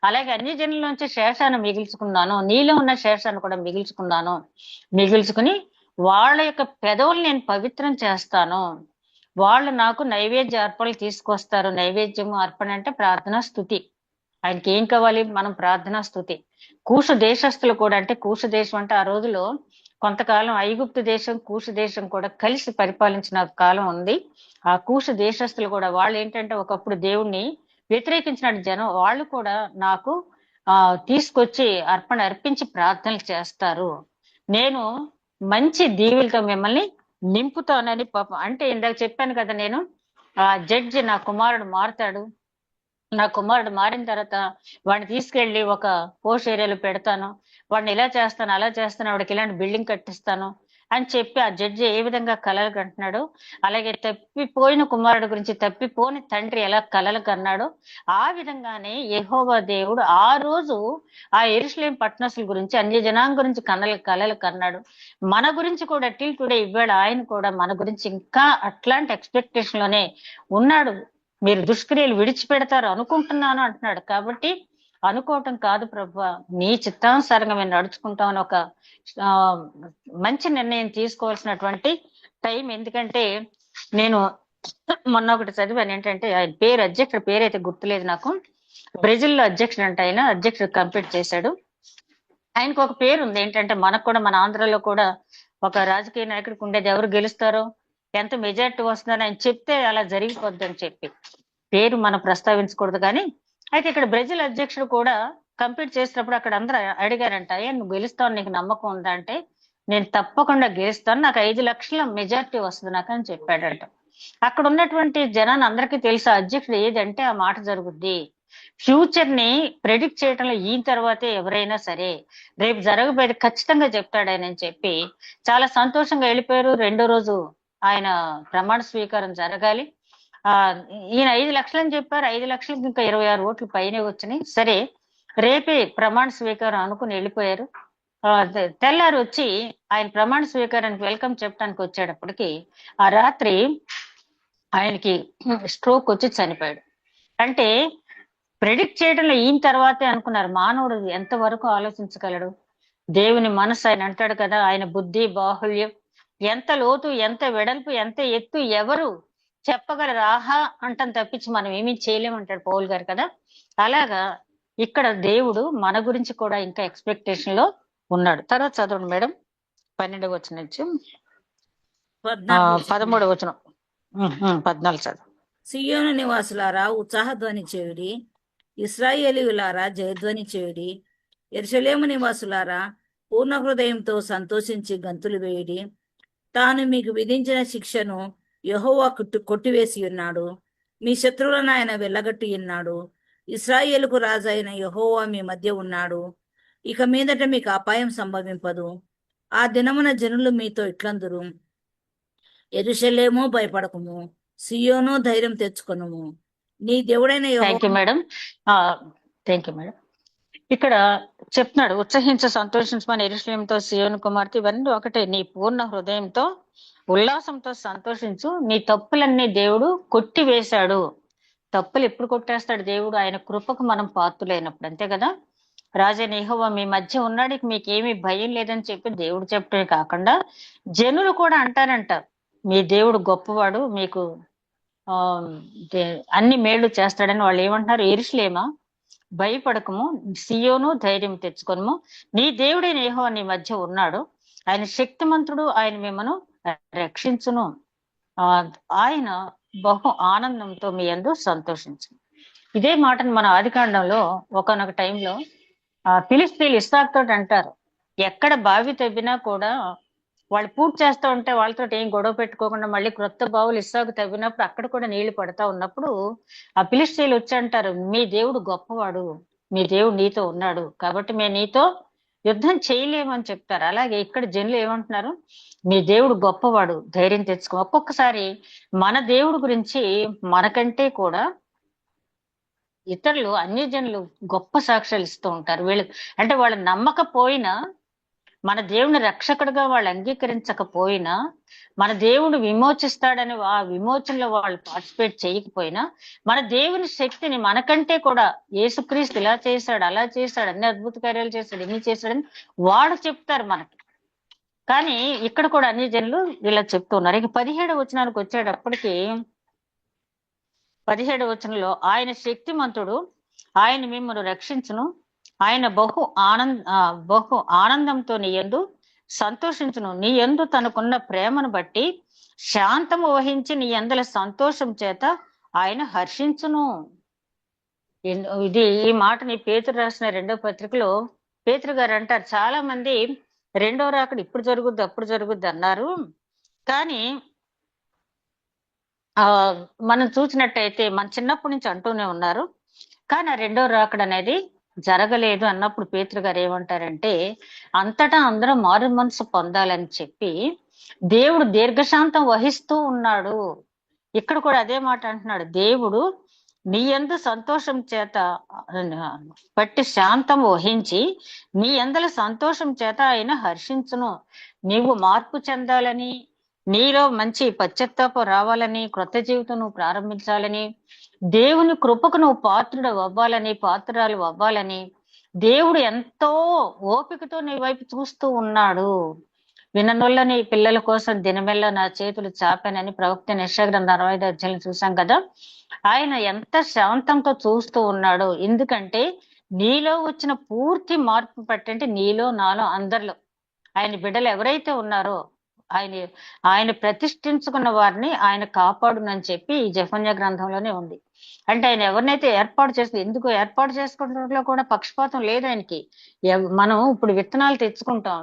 అలాగే అన్ని జనుల్లోంచి శేషాన్ని మిగిల్చుకున్నాను, నీలో ఉన్న శేషాన్ని కూడా మిగిల్చుకుని వాళ్ళ యొక్క పెదవులు నేను పవిత్రం చేస్తాను. వాళ్ళు నాకు నైవేద్య అర్పణలు తీసుకొస్తారు. నైవేద్యము అర్పణ అంటే ప్రార్థనా స్తుతి. ఆయనకి ఏం కావాలి? మనం ప్రార్థనా స్తుతి. కూషు దేశస్తులు కూడా, అంటే కూషు దేశం అంటే ఆ రోజులో కొంతకాలం ఐగుప్తు దేశం, కూషు దేశం కూడా కలిసి పరిపాలించిన కాలం ఉంది. ఆ కూషు దేశస్తులు కూడా వాళ్ళు ఏంటంటే ఒకప్పుడు దేవుణ్ణి వ్యతిరేకించిన జనం, వాళ్ళు కూడా నాకు తీసుకొచ్చి అర్పించి ప్రార్థనలు చేస్తారు. నేను మంచి దీవులతో మిమ్మల్ని నింపుతానని పాపం. అంటే ఇందాక చెప్పాను కదా, నేను జడ్జి నా కుమారుడు మారుతాడు, నా కుమారుడు మారిన తర్వాత వాడిని తీసుకెళ్లి ఒక పోష్ ఏరియాలో పెడతాను, వాడిని ఇలా చేస్తాను అలా చేస్తాను, వాడికి ఇలాంటి బిల్డింగ్ కట్టిస్తాను అని చెప్పి ఆ జడ్జి ఏ విధంగా కలలు కంటున్నాడో, అలాగే తప్పిపోయిన కుమారుడు గురించి తప్పిపోని తండ్రి ఎలా కలలు కన్నాడో ఆ విధంగానే యెహోవా దేవుడు ఆ రోజు ఆ యెరూషలేము పట్టణస్తుల గురించి, అన్య జనాంగం గురించి కలలు కన్నాడు. మన గురించి కూడా టిల్ టుడే ఇవాళ ఆయన కూడా మన గురించి ఇంకా అట్లాంటి ఎక్స్పెక్టేషన్ లోనే ఉన్నాడు. మీరు దుష్క్రియలు విడిచిపెడతారు అనుకుంటున్నాను అంటున్నాడు. కాబట్టి అనుకోవటం కాదు ప్రభువా, నీ చిత్తానుసారంగా మేము నడుచుకుంటామని ఒక మంచి నిర్ణయం తీసుకోవాల్సినటువంటి టైం. ఎందుకంటే నేను మొన్న ఒకటి చదివాను, ఏంటంటే ఆయన అధ్యక్షుడు పేరైతే గుర్తులేదు నాకు, బ్రెజిల్ లో అధ్యక్షుడు అంటే ఆయన అధ్యక్షుడు కంప్లీట్ చేశాడు. ఆయనకు ఒక పేరు ఉంది, ఏంటంటే మనకు కూడా మన ఆంధ్రలో కూడా ఒక రాజకీయ నాయకుడికి ఉండేది, ఎవరు గెలుస్తారో ఎంత మెజారిటీ వస్తుందని ఆయన చెప్తే అలా జరిగిపోద్దని చెప్పి పేరు మనం ప్రస్తావించకూడదు. కానీ అయితే ఇక్కడ బ్రెజిల్ అధ్యక్షుడు కూడా కంప్లీట్ చేసినప్పుడు అక్కడ అందరూ అడిగారంట, నువ్వు గెలుస్తావు, నీకు నమ్మకం ఉందా అంటే నేను తప్పకుండా గెలుస్తాను, నాకు 5 లక్షల మెజారిటీ వస్తుంది నాకు అని చెప్పాడంట. అక్కడ ఉన్నటువంటి జనాన్ని అందరికీ తెలుసు అధ్యక్షుడు ఏదంటే ఆ మాట జరుగుద్ది. ఫ్యూచర్ ని ప్రెడిక్ట్ చేయడంలో ఈయన తర్వాతే ఎవరైనా సరే రేపు జరగబోయేది ఖచ్చితంగా చెప్తాడు ఆయన అని చెప్పి చాలా సంతోషంగా వెళ్ళిపోయారు. రెండో రోజు ఆయన ప్రమాణ స్వీకారం జరగాలి. ఈయన 5 లక్షలని చెప్పారు. 5 లక్షలకి ఇంకా 26 ఓట్లు పైనే వచ్చినాయి. సరే రేపే ప్రమాణ స్వీకారం అనుకుని వెళ్ళిపోయారు. తెల్లారు వచ్చి ఆయన ప్రమాణ స్వీకారానికి వెల్కమ్ చెప్పడానికి వచ్చేటప్పటికి ఆ రాత్రి ఆయనకి స్ట్రోక్ వచ్చి చనిపోయాడు. అంటే ప్రెడిక్ట్ చేయడంలో ఈయన తర్వాతే అనుకున్నారు. మానవుడు ఎంతవరకు ఆలోచించగలడు? దేవుని మనసు ఆయన అంటాడు కదా, ఆయన బుద్ధి బాహుల్యం ఎంత లోతు, ఎంత వెడల్పు, ఎంత ఎత్తు ఎవరు చెప్పగలరు? ఆహా అంటాం తప్పించి మనం ఏమీ చేయలేమంటాడు పౌల్ గారు కదా. అలాగా ఇక్కడ దేవుడు మన గురించి కూడా ఇంకా ఎక్స్పెక్టేషన్ లో ఉన్నాడు. తర్వాత చదవండి మేడం, 12వ వచనం నుంచి 13వ వచనం 14 చదువు. సియోను నివాసులారా ఉత్సాహధ్వని చేయుడి, ఇశ్రాయేలీయులారా జయధ్వని చేయుడి, యెరూషలేము నివాసులారా పూర్ణ హృదయంతో సంతోషించి గంతులు వేయుడి. తాను మీకు విధించిన శిక్షను యెహోవా కొట్టివేసి ఉన్నాడు. మీ శత్రువులను ఆయన వెళ్ళగట్టి ఉన్నాడు. ఇశ్రాయేలుకు రాజు అయిన యెహోవా మీ మధ్య ఉన్నాడు. ఇక మీదట మీకు అపాయం సంభవింపదు. ఆ దినమున జనులు మీతో ఇట్లందురు, యెరూషలేము భయపడకుము, సియోను ధైర్యం తెచ్చుకొనుము, నీ దేవుడైన thank you madam. Thank you madam. ఇక్కడ చెప్తున్నాడు, ఉత్సహించ సంతోషించమని యెరూషలేముతో సియోను కుమార్తె, ఇవన్నీ ఒకటే. నీ పూర్ణ హృదయంతో ఉల్లాసంతో సంతోషించు. నీ తప్పులన్నీ దేవుడు కొట్టివేశాడు. తప్పులు ఎప్పుడు కొట్టేస్తాడు దేవుడు? ఆయన కృపకు మనం పాత్రులైనప్పుడు, అంతే కదా. రాజైన యెహోవా మీ మధ్య ఉన్నాడు, మీకేమీ భయం లేదని చెప్పి దేవుడు చెప్పడమే కాకుండా జనులు కూడా అంటారంట, మీ దేవుడు గొప్పవాడు, మీకు అన్ని మేళ్లు చేస్తాడని. వాళ్ళు ఏమంటున్నారు? యెరూషలేమా భయపడకము, సియోను ధైర్యం తెచ్చుకొనుము, నీ దేవుడైన యెహోవా నీ మధ్య ఉన్నాడు, ఆయన శక్తిమంతుడు, ఆయన మిమ్మను రక్షించును, ఆయన బహు ఆనందంతో మీ యందు సంతోషించు. ఇదే మాటను మన ఆదికాండంలో ఒకనొక టైంలో ఫిలిష్తీయులు ఇస్సాకు తోటి అంటారు, ఎక్కడ బావి తవ్వినా కూడా వాళ్ళు పూర్తి చేస్తూ ఉంటే వాళ్ళతో ఏం గొడవ పెట్టుకోకుండా మళ్ళీ క్రొత్త బావులు ఇస్సాకు తవ్వినప్పుడు అక్కడ కూడా నీళ్లు పడతా ఉన్నప్పుడు ఆ ఫిలిష్తీయులు వచ్చి అంటారు, మీ దేవుడు గొప్పవాడు, మీ దేవుడు నీతో ఉన్నాడు, కాబట్టి మేము నీతో యుద్ధం చేయలేమని చెప్తారు. అలాగే ఇక్కడ జనులు ఏమంటున్నారు? మీ దేవుడు గొప్పవాడు, ధైర్యం తెచ్చుకో. ఒక్కొక్కసారి మన దేవుడు గురించి మనకంటే కూడా ఇతరులు అన్యజనులు గొప్ప సాక్ష్యాలు ఇస్తూ ఉంటారు. వీళ్ళు అంటే వాళ్ళు నమ్మకపోయినా, మన దేవుని రక్షకుడిగా వాళ్ళు అంగీకరించకపోయినా, మన దేవుడు విమోచిస్తాడని ఆ విమోచనలో వాళ్ళు పార్టిసిపేట్ చేయకపోయినా, మన దేవుని శక్తిని మనకంటే కూడా యేసుక్రీస్తు ఇలా చేశాడు, అలా చేశాడు, అన్ని అద్భుత కార్యాలు చేశాడు, ఇన్ని చేశాడని వాడు చెప్తారు మనకి. కానీ ఇక్కడ కూడా అన్ని జనులు ఇలా చెప్తున్నారు. ఇక 17వ వచనానికి వచ్చేటప్పటికి 17వ వచనంలో, ఆయన శక్తిమంతుడు, ఆయన మిమ్మల్ని రక్షించును, ఆయన బహు ఆనందంతో నీ యందు సంతోషించును, నీ యందు తనకున్న ప్రేమను బట్టి శాంతము వహించి నీ యందల సంతోషం చేత ఆయన హర్షించును. ఈ మాటని పేతురు రాసిన 2వ పత్రికలో పేతురు గారు అంటారు, చాలా మంది రెండో రాకడ ఇప్పుడు జరుగుద్ది అప్పుడు జరుగుద్ది అన్నారు, కానీ మనం చూసినట్టయితే మన చిన్నప్పటి నుంచి అంటూనే ఉన్నారు, కానీ ఆ రెండో రాకడ అనేది జరగలేదు అన్నప్పుడు పేతురు గారు ఏమంటారంటే, అంతటా అందరూ మారు మనసు పొందాలని చెప్పి దేవుడు దీర్ఘశాంతం వహిస్తూ ఉన్నాడు. ఇక్కడ కూడా అదే మాట అంటున్నాడు, దేవుడు నీ యందు సంతోషం చేత బట్టి శాంతం వహించి నీ యందల సంతోషం చేత ఆయన హర్షించును. నీవు మార్పు చెందాలని, నీలో మంచి పశ్చాత్తాపం రావాలని, క్రొత్త జీవితం నువ్వు ప్రారంభించాలని, దేవుని కృపకు నువ్వు పాత్రుడు అవ్వాలని, పాత్రురాలు అవ్వాలని దేవుడు ఎంతో ఓపికతో నీ వైపు చూస్తూ ఉన్నాడు. విననొల్లని పిల్లల కోసం దినమెల్ల నా చేతులు చాపానని ప్రవక్త యెషయా గ్రంథం 65వ అధ్యాయం చూసాం కదా. ఆయన ఎంత శాంతంతో చూస్తూ ఉన్నాడు. ఎందుకంటే నీలో వచ్చిన పూర్తి మార్పు పట్టంటే నీలో నాలో అందరిలో ఆయన బిడ్డలు ఎవరైతే ఉన్నారో ఆయన ప్రతిష్ఠించుకున్న వారిని ఆయన కాపాడునని చెప్పి ఈ జెఫన్యా గ్రంథంలోనే ఉంది. అంటే ఆయన ఎవరినైతే ఏర్పాటు చేస్తుంది, ఎందుకు ఏర్పాటు చేసుకోవడంలో కూడా పక్షపాతం లేదు ఆయనకి. మనం ఇప్పుడు విత్తనాలు తెచ్చుకుంటాం,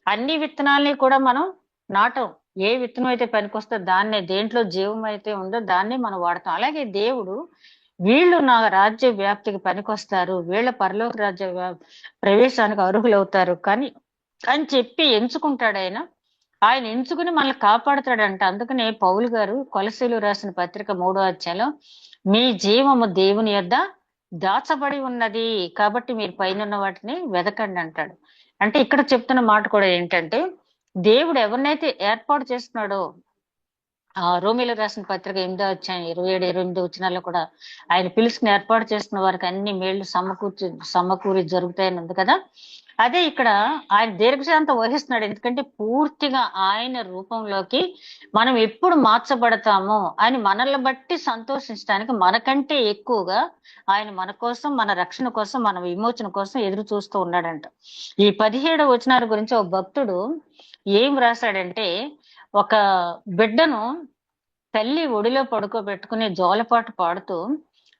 అన్ని విత్తనాలని కూడా మనం నాటం. ఏ విత్తనం అయితే పనికొస్తే దాన్నే, దేంట్లో జీవం అయితే ఉందో దాన్నే మనం వాడతాం. అలాగే దేవుడు వీళ్ళు నా రాజ్య వ్యాప్తికి పనికొస్తారు, వీళ్ళ పరలోక రాజ్య ప్రవేశానికి అర్హులవుతారు కానీ అని చెప్పి ఎంచుకుంటాడు ఆయన. ఆయన ఎంచుకుని మనల్ని కాపాడుతాడంట. అందుకనే పౌలు గారు కొలసీలు రాసిన పత్రిక 3వ అధ్యాయంలో మీ జీవము దేవుని యొద్ద దాచబడి ఉన్నది కాబట్టి మీరు పైన వాటిని వెదకండి అంటాడు. అంటే ఇక్కడ చెప్తున్న మాట కూడా ఏంటంటే, దేవుడు ఎవరినైతే ఏర్పాటు చేస్తున్నాడో, రోమిలో రాసిన పత్రిక 8వ అధ్యాయం 27, 28 వచనాల్లో కూడా ఆయన పిలుచుకుని ఏర్పాటు చేస్తున్న వారికి అన్ని మేళ్లు సమకూరి జరుగుతాయని ఉంది కదా. అదే ఇక్కడ ఆయన దీర్ఘశాంతం వహిస్తున్నాడు. ఎందుకంటే పూర్తిగా ఆయన రూపంలోకి మనం ఎప్పుడు మార్చబడతామో అని మనల్ని బట్టి సంతోషించడానికి మనకంటే ఎక్కువగా ఆయన మన కోసం, మన రక్షణ కోసం, మన విమోచన కోసం ఎదురు చూస్తూ ఉన్నాడంట. ఈ 17వ వచనాల గురించి ఒక భక్తుడు ఏం రాశాడంటే, ఒక బిడ్డను తల్లి ఒడిలో పడుకోబెట్టుకుని జోలపాటు పాడుతూ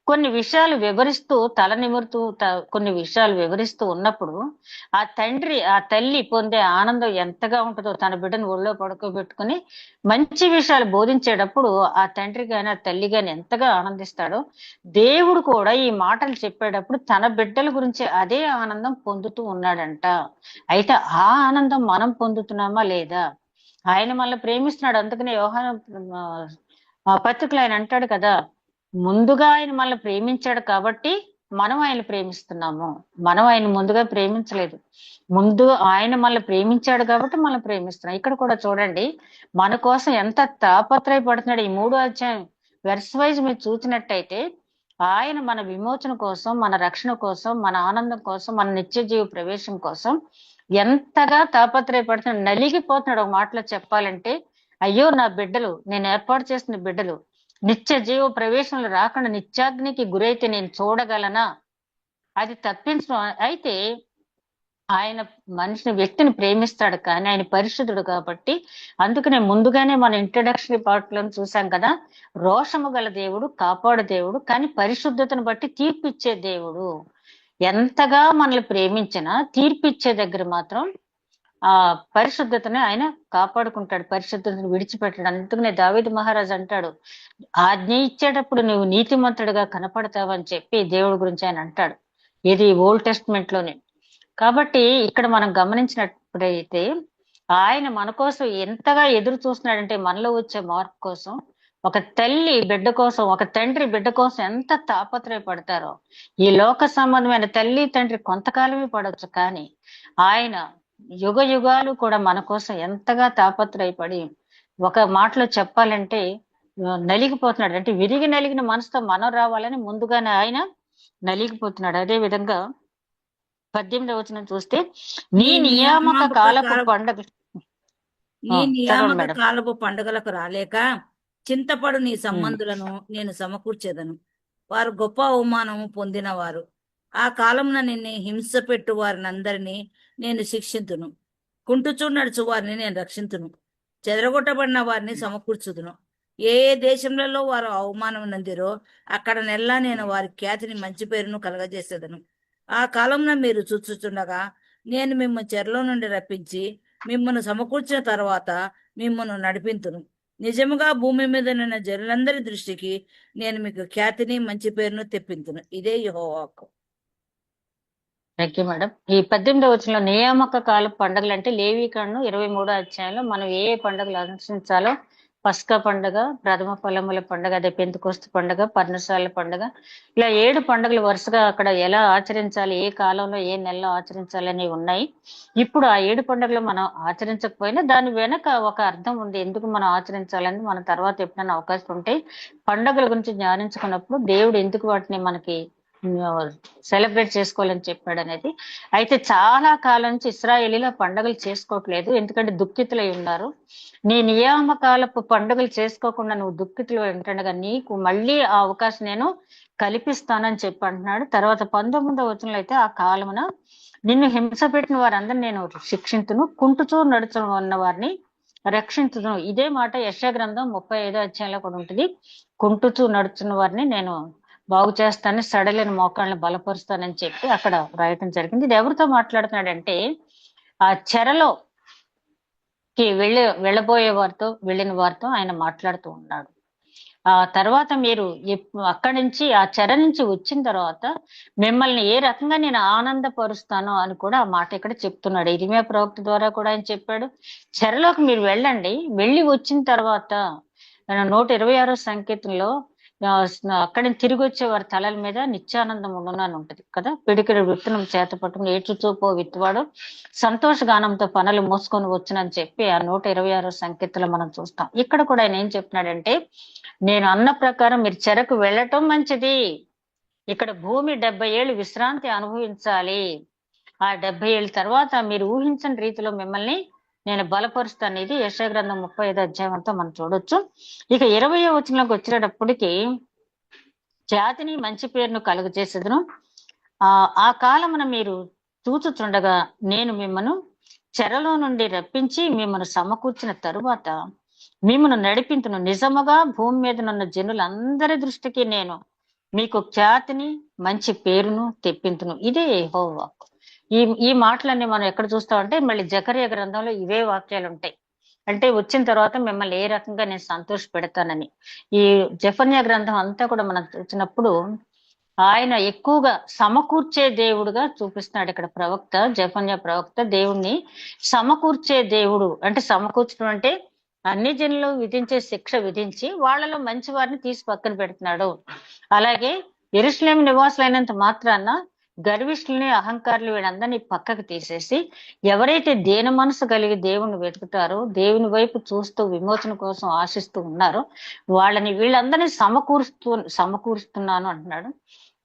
కొన్ని విషయాలు వివరిస్తూ తల నిమురుతూ కొన్ని విషయాలు వివరిస్తూ ఉన్నప్పుడు ఆ తల్లి పొందే ఆనందం ఎంతగా ఉంటుందో, తన బిడ్డను ఒళ్ళో పడుకోబెట్టుకుని మంచి విషయాలు బోధించేటప్పుడు ఆ తండ్రి గాని ఆ తల్లి గాని ఎంతగా ఆనందిస్తాడో, దేవుడు కూడా ఈ మాటలు చెప్పేటప్పుడు తన బిడ్డల గురించి అదే ఆనందం పొందుతూ ఉన్నాడంట. అయితే ఆ ఆనందం మనం పొందుతున్నామా లేదా? ఆయన మనల్ని ప్రేమిస్తున్నాడు. అందుకనే యోహాను పత్రికలో ఆయన అంటాడు కదా, ముందుగా ఆయన మనల్ని ప్రేమించాడు కాబట్టి మనం ఆయన ప్రేమిస్తున్నాము. మనం ఆయన ముందుగా ప్రేమించలేదు, ముందు ఆయన మనల్ని ప్రేమించాడు కాబట్టి మనం ప్రేమిస్తున్నాం. ఇక్కడ కూడా చూడండి మన కోసం ఎంత తాపత్రయపడుతున్నాడు. ఈ 3వ అధ్యాయం వెర్స్ వైజ్ మీరు చూసినట్టయితే, ఆయన మన విమోచన కోసం, మన రక్షణ కోసం, మన ఆనందం కోసం, మన నిత్య జీవ ప్రవేశం కోసం ఎంతగా తాపత్రయపడుతున్నాడు, నలిగిపోతున్నాడు. ఒక మాటలో చెప్పాలంటే, అయ్యో నా బిడ్డలు, నేను ఏర్పాటు చేసిన బిడ్డలు నిత్య జీవ ప్రవేశంలో రాకుండా నిత్యాగ్నికి గురైతే నేను చూడగలనా? అది తప్పించడం. అయితే ఆయన వ్యక్తిని ప్రేమిస్తాడు కానీ ఆయన పరిశుద్ధుడు కాబట్టి, అందుకనే ముందుగానే మన ఇంట్రడక్షన్ పార్ట్ లో చూసాం కదా, రోషము గల దేవుడు, కాపాడు దేవుడు, కానీ పరిశుద్ధతను బట్టి తీర్పిచ్చే దేవుడు. ఎంతగా మనల్ని ప్రేమించినా తీర్పిచ్చే దగ్గర మాత్రం ఆ పరిశుద్ధతని ఆయన కాపాడుకుంటాడు, పరిశుద్ధతను విడిచిపెట్టాడు. అందుకనే దావీదు మహారాజు అంటాడు, ఆజ్ఞ ఇచ్చేటప్పుడు నువ్వు నీతిమంతుడిగా కనపడతావని చెప్పి దేవుడి గురించి ఆయన అంటాడు. ఇది ఓల్డ్ టెస్ట్మెంట్ లోనే. కాబట్టి ఇక్కడ మనం గమనించినప్పుడైతే ఆయన మన కోసం ఎంతగా ఎదురు చూస్తున్నాడంటే, మనలో వచ్చే మార్పు కోసం, ఒక తల్లి బిడ్డ కోసం, ఒక తండ్రి బిడ్డ కోసం ఎంత తాపత్రయపడతారో. ఈ లోక సంబంధమైన తల్లి తండ్రి కొంతకాలమే పడవచ్చు, కానీ ఆయన యుగ యుగాలు కూడా మన కోసం ఎంతగా తాపత్రయపడి, ఒక మాటలో చెప్పాలంటే నలిగిపోతున్నాడు. అంటే విరిగి నలిగిన మనసుతో మనం రావాలని ముందుగానే ఆయన నలిగిపోతున్నాడు. అదే విధంగా 18వ వచనం చూస్తే, నీ నియామక కాలపు పండుగ నీ నియామక మేడం. కాలపు పండుగలకు రాలేక చింతపడు నీ సంబంధులను నేను సమకూర్చేదను. వారు గొప్ప అవమానము పొందినవారు. ఆ కాలమున నిన్ను హింస పెట్టు వారినందరినీ నేను శిక్షింతును. కుంటుచూ నడుచు వారిని నేను రక్షింతును. చెదరగొట్టబడిన వారిని సమకూర్చుదును. ఏ ఏ దేశంలో వారు అవమానం నందిరో అక్కడ నెల్లా నేను వారి ఖ్యాతిని మంచి పేరును కలగజేసేదను. ఆ కాలంలో మీరు చూచుచుండగా నేను మిమ్మల్ని చెరలో నుండి రప్పించి మిమ్మల్ని సమకూర్చిన తర్వాత మిమ్మల్ని నడిపింతును. నిజముగా భూమి మీద ఉన్న జనులందరి దృష్టికి నేను మీకు ఖ్యాతిని మంచి పేరును తెప్పింతును. ఇదే యెహోవా వాక్కు. Thank you madam. ఈ 18వ వచనంలో నియామక కాల పండుగలు అంటే లేవీకాండం 23వ అధ్యాయంలో మనం ఏ ఏ పండుగలు అనుసరించాలో, పస్కా పండుగ, ప్రథమ ఫలముల పండుగ, అదే పెంతెకొస్తు పండుగ, పర్ణశాల పండుగ, ఇలా 7 పండుగలు వరుసగా అక్కడ ఎలా ఆచరించాలి, ఏ కాలంలో ఏ నెలలో ఆచరించాలి అనేవి ఉన్నాయి. ఇప్పుడు ఆ 7 పండుగలు మనం ఆచరించకపోయినా దాని వెనక ఒక అర్థం ఉంది, ఎందుకు మనం ఆచరించాలని మన తర్వాత ఎప్పుడైనా అవకాశం ఉంటే పండుగల గురించి ధ్యానించుకున్నప్పుడు దేవుడు ఎందుకు వాటిని మనకి సెలబ్రేట్ చేసుకోవాలని చెప్పాడు అనేది. అయితే చాలా కాలం నుంచి ఇశ్రాయేలీల పండుగలు చేసుకోవట్లేదు, ఎందుకంటే దుఃఖితులై ఉన్నారు. నీ నియామకాలపు పండుగలు చేసుకోకుండా నువ్వు దుఃఖితులు ఉంటుండగా నీకు మళ్ళీ ఆ అవకాశం నేను కల్పిస్తానని చెప్పి అంటున్నాడు. తర్వాత 19వ వచనంలో అయితే, ఆ కాలమున నిన్ను హింస పెట్టిన వారందరినీ నేను శిక్షించును, కుంటుచూ నడుచు ఉన్న వారిని రక్షించును. ఇదే మాట యెషయా గ్రంథం 35వ అధ్యాయంలో కూడా ఉంటుంది. కుంటుచూ నడుచున్న వారిని నేను బాగు చేస్తానని, సడలిన మోకాళ్ళని బలపరుస్తానని చెప్పి అక్కడ రాయటం జరిగింది. ఇది ఎవరితో మాట్లాడుతున్నాడంటే, ఆ చెరలోకి వెళ్ళబోయే వారితో, వెళ్ళిన వారితో ఆయన మాట్లాడుతూ ఉన్నాడు. ఆ తర్వాత మీరు అక్కడి నుంచి ఆ చెర నుంచి వచ్చిన తర్వాత మిమ్మల్ని ఏ రకంగా నేను ఆనందపరుస్తాను అని కూడా ఆ మాట ఇక్కడ చెప్తున్నాడు. ఇరిమియా ప్రవక్త ద్వారా కూడా ఆయన చెప్పాడు. చెరలోకి మీరు వెళ్ళండి, వెళ్ళి వచ్చిన తర్వాత 126 సంకీర్తనలో అక్కడి నుంచి తిరిగి వచ్చే వారి తలల మీద నిత్యానందం ఉండును అని ఉంటది కదా. పిడికిడి విత్తనం చేత పట్టుకుని ఏడ్చుచూపో విత్తువాడు సంతోష గానంతో పనులు మోసుకొని వచ్చునని చెప్పి ఆ 126 సంకీర్తనలో మనం చూస్తాం. ఇక్కడ కూడా ఆయన ఏం చెప్తున్నాడంటే, నేను అన్న ప్రకారం మీరు చెరకు వెళ్ళటం మంచిది. ఇక్కడ భూమి 70 ఏళ్ళు విశ్రాంతి అనుభవించాలి. ఆ 70 ఏళ్ళ తర్వాత మీరు ఊహించని రీతిలో మిమ్మల్ని నేను బలపరుస్తాను. ఇది యెషయా గ్రంథం 35 అధ్యాయంతో మనం చూడొచ్చు. ఇక 20వ వచనంలోకి వచ్చేటప్పటికి జాతిని మంచి పేరును కలుగజేసేదను. ఆ కాలమున మీరు చూచుచుండగా నేను మిమ్మను చెరలో నుండి రప్పించి మిమ్మను సమకూర్చిన తరువాత మిమ్మను నడిపింతును. నిజముగా భూమి మీద నున్న జనులందరి దృష్టికి నేను మీకు ఖ్యాతిని మంచి పేరును తెప్పింతును. ఇదే యెహోవా. ఈ మాటలన్నీ మనం ఎక్కడ చూస్తామంటే మళ్ళీ జకర్యా గ్రంథంలో ఇవే వాక్యాలు ఉంటాయి. అంటే వచ్చిన తర్వాత మిమ్మల్ని ఏ రకంగా నేను సంతోష పెడతానని. ఈ జెఫన్యా గ్రంథం అంతా కూడా మనం చూసినప్పుడు ఆయన ఎక్కువగా సమకూర్చే దేవుడుగా చూపిస్తున్నాడు. ఇక్కడ ప్రవక్త జెఫన్యా ప్రవక్త దేవుణ్ణి సమకూర్చే దేవుడు అంటే, సమకూర్చడం అంటే అన్ని జనులు విధించే శిక్ష విధించి వాళ్ళలో మంచి వారిని తీసి పక్కన పెడుతున్నాడు. అలాగే యెరూషలేము నివాసులైనంత మాత్రాన గర్విష్ఠుల్ని అహంకారులు వీళ్ళందరినీ పక్కకు తీసేసి ఎవరైతే దేన మనసు కలిగి దేవుణ్ణి వెతుకుతారో, దేవుని వైపు చూస్తూ విమోచన కోసం ఆశిస్తూ ఉన్నారో వాళ్ళని వీళ్ళందరినీ సమకూరుస్తున్నాను అంటున్నాడు.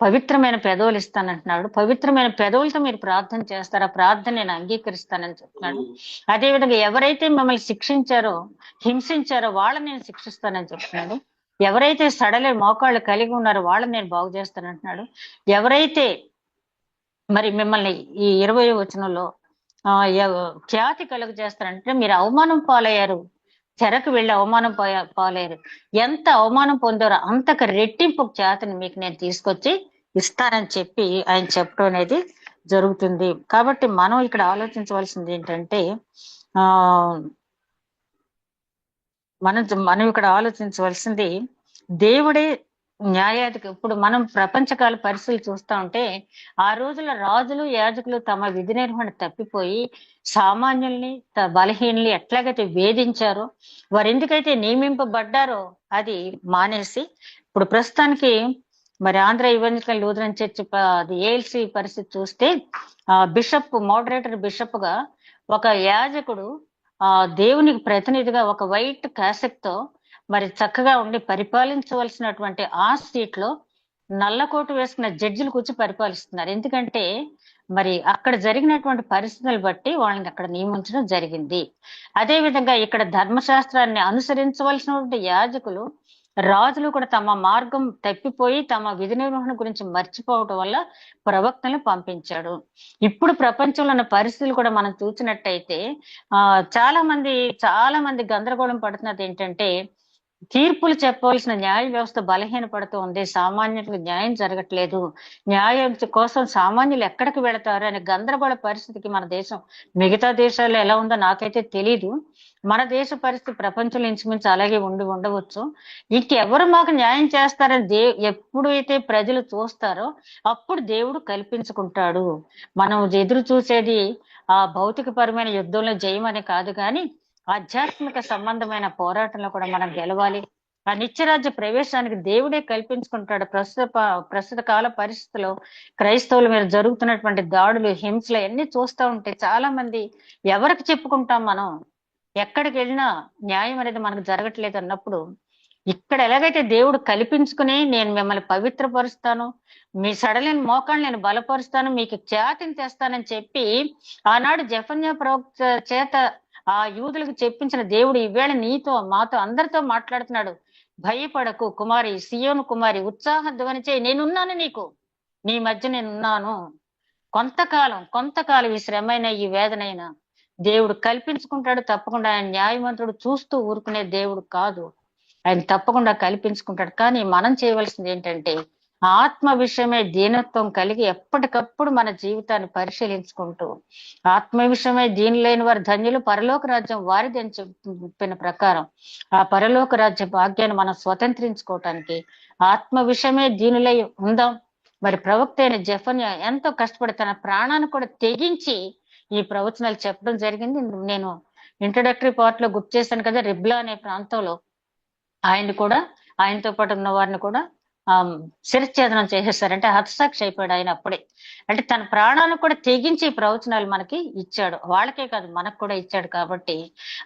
పవిత్రమైన పెదవులు ఇస్తానంటున్నాడు. పవిత్రమైన పెదవులతో మీరు ప్రార్థన చేస్తారా, ప్రార్థన నేను అంగీకరిస్తానని చెప్తున్నాడు. అదేవిధంగా ఎవరైతే మిమ్మల్ని శిక్షించారో, హింసించారో వాళ్ళని నేను శిక్షిస్తానని చెప్తున్నాడు. ఎవరైతే సడలే మోకాళ్ళు కలిగి ఉన్నారో వాళ్ళని నేను బాగు చేస్తానంటున్నాడు. ఎవరైతే మరి మిమ్మల్ని ఈ 20వ వచనంలో ఖ్యాతి కలుగు చేస్తారంటే, మీరు అవమానం పాలయ్యారు, చెరకు వెళ్ళి అవమానం పాలయ్యారు, ఎంత అవమానం పొందారో అంతకు రెట్టింపు ఖ్యాతిని మీకు నేను తీసుకొచ్చి ఇస్తానని చెప్పి ఆయన చెప్పడం అనేది జరుగుతుంది. కాబట్టి మనం ఇక్కడ ఆలోచించవలసింది ఏంటంటే, మనం ఇక్కడ ఆలోచించవలసింది దేవుడే న్యాయాధిక. ఇప్పుడు మనం ప్రపంచకాల పరిస్థితులు చూస్తా ఉంటే ఆ రోజుల రాజులు యాజకులు తమ విధి నిర్వహణ తప్పిపోయి సామాన్యుల్ని బలహీనల్ని ఎట్లాగైతే వేధించారో, వారు ఎందుకైతే నియమింపబడ్డారో అది మానేసి ఇప్పుడు ప్రస్తుతానికి మరి ఆంధ్ర ఈవాంజలికల్ లూథరన్ చర్చ్ అది ఏఎల్సి పరిస్థితి చూస్తే బిషప్ మోడరేటర్ బిషప్ గా ఒక యాజకుడు దేవునికి ప్రతినిధిగా ఒక వైట్ క్యాసెట్ తో మరి చక్కగా ఉండి పరిపాలించవలసినటువంటి ఆ సీట్ లో నల్లకోటు వేసుకున్న జడ్జిలు కూర్చి పరిపాలిస్తున్నారు. ఎందుకంటే మరి అక్కడ జరిగినటువంటి పరిస్థితులు బట్టి వాళ్ళని అక్కడ నియమించడం జరిగింది. అదే విధంగా ఇక్కడ ధర్మశాస్త్రాన్ని అనుసరించవలసినటువంటి యాజకులు, రాజులు కూడా తమ మార్గం తప్పిపోయి తమ విధి నిర్వహణ గురించి మర్చిపోవటం వల్ల ప్రవక్తలను పంపించాడు. ఇప్పుడు ప్రపంచంలో ఉన్న పరిస్థితులు కూడా మనం చూసినట్టయితే చాలా మంది గందరగోళం పడుతున్నది ఏంటంటే, తీర్పులు చెప్పవలసిన న్యాయ వ్యవస్థ బలహీనపడుతూ ఉంది, సామాన్యులకు న్యాయం జరగట్లేదు, న్యాయం కోసం సామాన్యులు ఎక్కడికి వెళతారు అనే గందరగోళ పరిస్థితికి మన దేశం, మిగతా దేశాల్లో ఎలా ఉందో నాకైతే తెలీదు, మన దేశ పరిస్థితి ప్రపంచంలో ఇంచుమించు అలాగే ఉండవచ్చు. ఇంకెవరు మాకు న్యాయం చేస్తారని ఎప్పుడైతే ప్రజలు చూస్తారో అప్పుడు దేవుడు కల్పించుకుంటాడు. మనం ఎదురు చూసేది ఆ భౌతికపరమైన యుద్ధంలో జయమని కాదు, కానీ ఆధ్యాత్మిక సంబంధమైన పోరాటంలో కూడా మనం గెలవాలి. ఆ నిత్యరాజ్య ప్రవేశానికి దేవుడే కల్పించుకుంటాడు. ప్రస్తుత కాల పరిస్థితుల్లో క్రైస్తవుల మీద జరుగుతున్నటువంటి దాడులు, హింసలు అన్ని చూస్తూ ఉంటే చాలా మంది ఎవరికి చెప్పుకుంటాం? మనం ఎక్కడికి వెళ్ళినా న్యాయం అనేది మనకు జరగట్లేదు అన్నప్పుడు, ఇక్కడ ఎలాగైతే దేవుడు కల్పించుకుని నేను మిమ్మల్ని పవిత్రపరుస్తాను, మీ సడలేని మోకాళ్ళు నేను బలపరుస్తాను, మీకు ఖ్యాతిని తెస్తానని చెప్పి ఆనాడు జెఫన్యా ప్రవక్త చేత ఆ యూదులకు చెప్పించిన దేవుడు ఈవేళ నీతో మాతో అందరితో మాట్లాడుతున్నాడు. భయపడకు కుమారి, సియోను కుమారి, ఉత్సాహ ధ్వని చేయి, నేనున్నాను, నీకు నీ మధ్య నేనున్నాను. కొంతకాలం ఈ శ్రమైన ఈ వేదనైనా దేవుడు కల్పించుకుంటాడు తప్పకుండా. ఆయన న్యాయవంతుడు, చూస్తూ ఊరుకునే దేవుడు కాదు, ఆయన తప్పకుండా కల్పించుకుంటాడు. కానీ మనం చేయవలసింది ఏంటంటే ఆత్మ విషయమే దీనత్వం కలిగి ఎప్పటికప్పుడు మన జీవితాన్ని పరిశీలించుకుంటూ, ఆత్మ విషయమే దీని లేని వారు ధన్యులు, పరలోక రాజ్యం వారిది అని చెప్పిన ప్రకారం ఆ పరలోక రాజ్య భాగ్యాన్ని మనం స్వతంత్రించుకోవటానికి ఆత్మ విషయమే దీనిలై ఉందాం. మరి ప్రవక్త అయిన జెఫన్యా ఎంతో కష్టపడి తన ప్రాణాన్ని కూడా తెగించి ఈ ప్రవచనాలు చెప్పడం జరిగింది. నేను ఇంట్రడక్టరీ పార్ట్ లో గుర్తు చేశాను కదా, రిబ్లా అనే ప్రాంతంలో ఆయనతో పాటు ఉన్న వారిని కూడా శిరచ్ఛేదనం చేసేసారంటే హతసాక్షి అయిపోయాడు ఆయన అప్పుడే. అంటే తన ప్రాణాలను కూడా తెగించి ప్రవచనాలు మనకి ఇచ్చాడు. వాళ్ళకే కాదు మనకు కూడా ఇచ్చాడు. కాబట్టి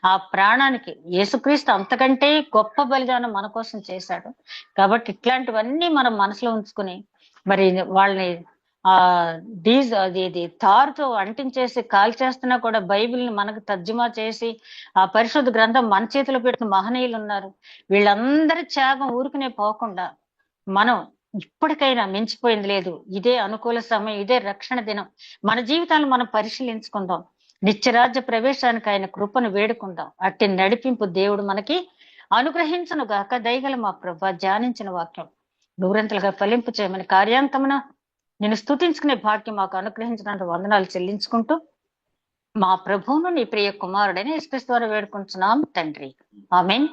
ఆ ప్రాణానికి యేసుక్రీస్తు అంతకంటే గొప్ప బలిదానం మన కోసం చేశాడు. కాబట్టి ఇట్లాంటివన్నీ మనం మనసులో ఉంచుకుని మరి వాళ్ళని అది తారుతో అంటించేసి కాల్ చేస్తున్నా కూడా బైబిల్ని మనకు తర్జుమా చేసి ఆ పరిశుద్ధ గ్రంథం మన చేతిలో పెట్టిన మహనీయులు ఉన్నారు. వీళ్ళందరి త్యాగం ఊరికనే పోకుండా మనం ఇప్పటికైనా మించిపోయింది లేదు. ఇదే అనుకూల సమయం, ఇదే రక్షణ దినం. మన జీవితాలను మనం పరిశీలించుకుందాం. నిత్యరాజ్య ప్రవేశానికి ఆయన కృపను వేడుకుందాం. అట్టి నడిపింపు దేవుడు మనకి అనుగ్రహించను గాక. దయగల మా ప్రభు ధ్యానించిన వాక్యం నూరంతలుగా ఫలింపు చేయమని కార్యాంతమున నేను స్తుతించుకునే భాగ్యం మాకు అనుగ్రహించినందుకు వందనాలు చెల్లించుకుంటూ మా ప్రభువును నీ ప్రియ కుమారుడైన యేసుక్రీస్తు ద్వారా వేడుకుంటున్నాం తండ్రి. ఆమేన్.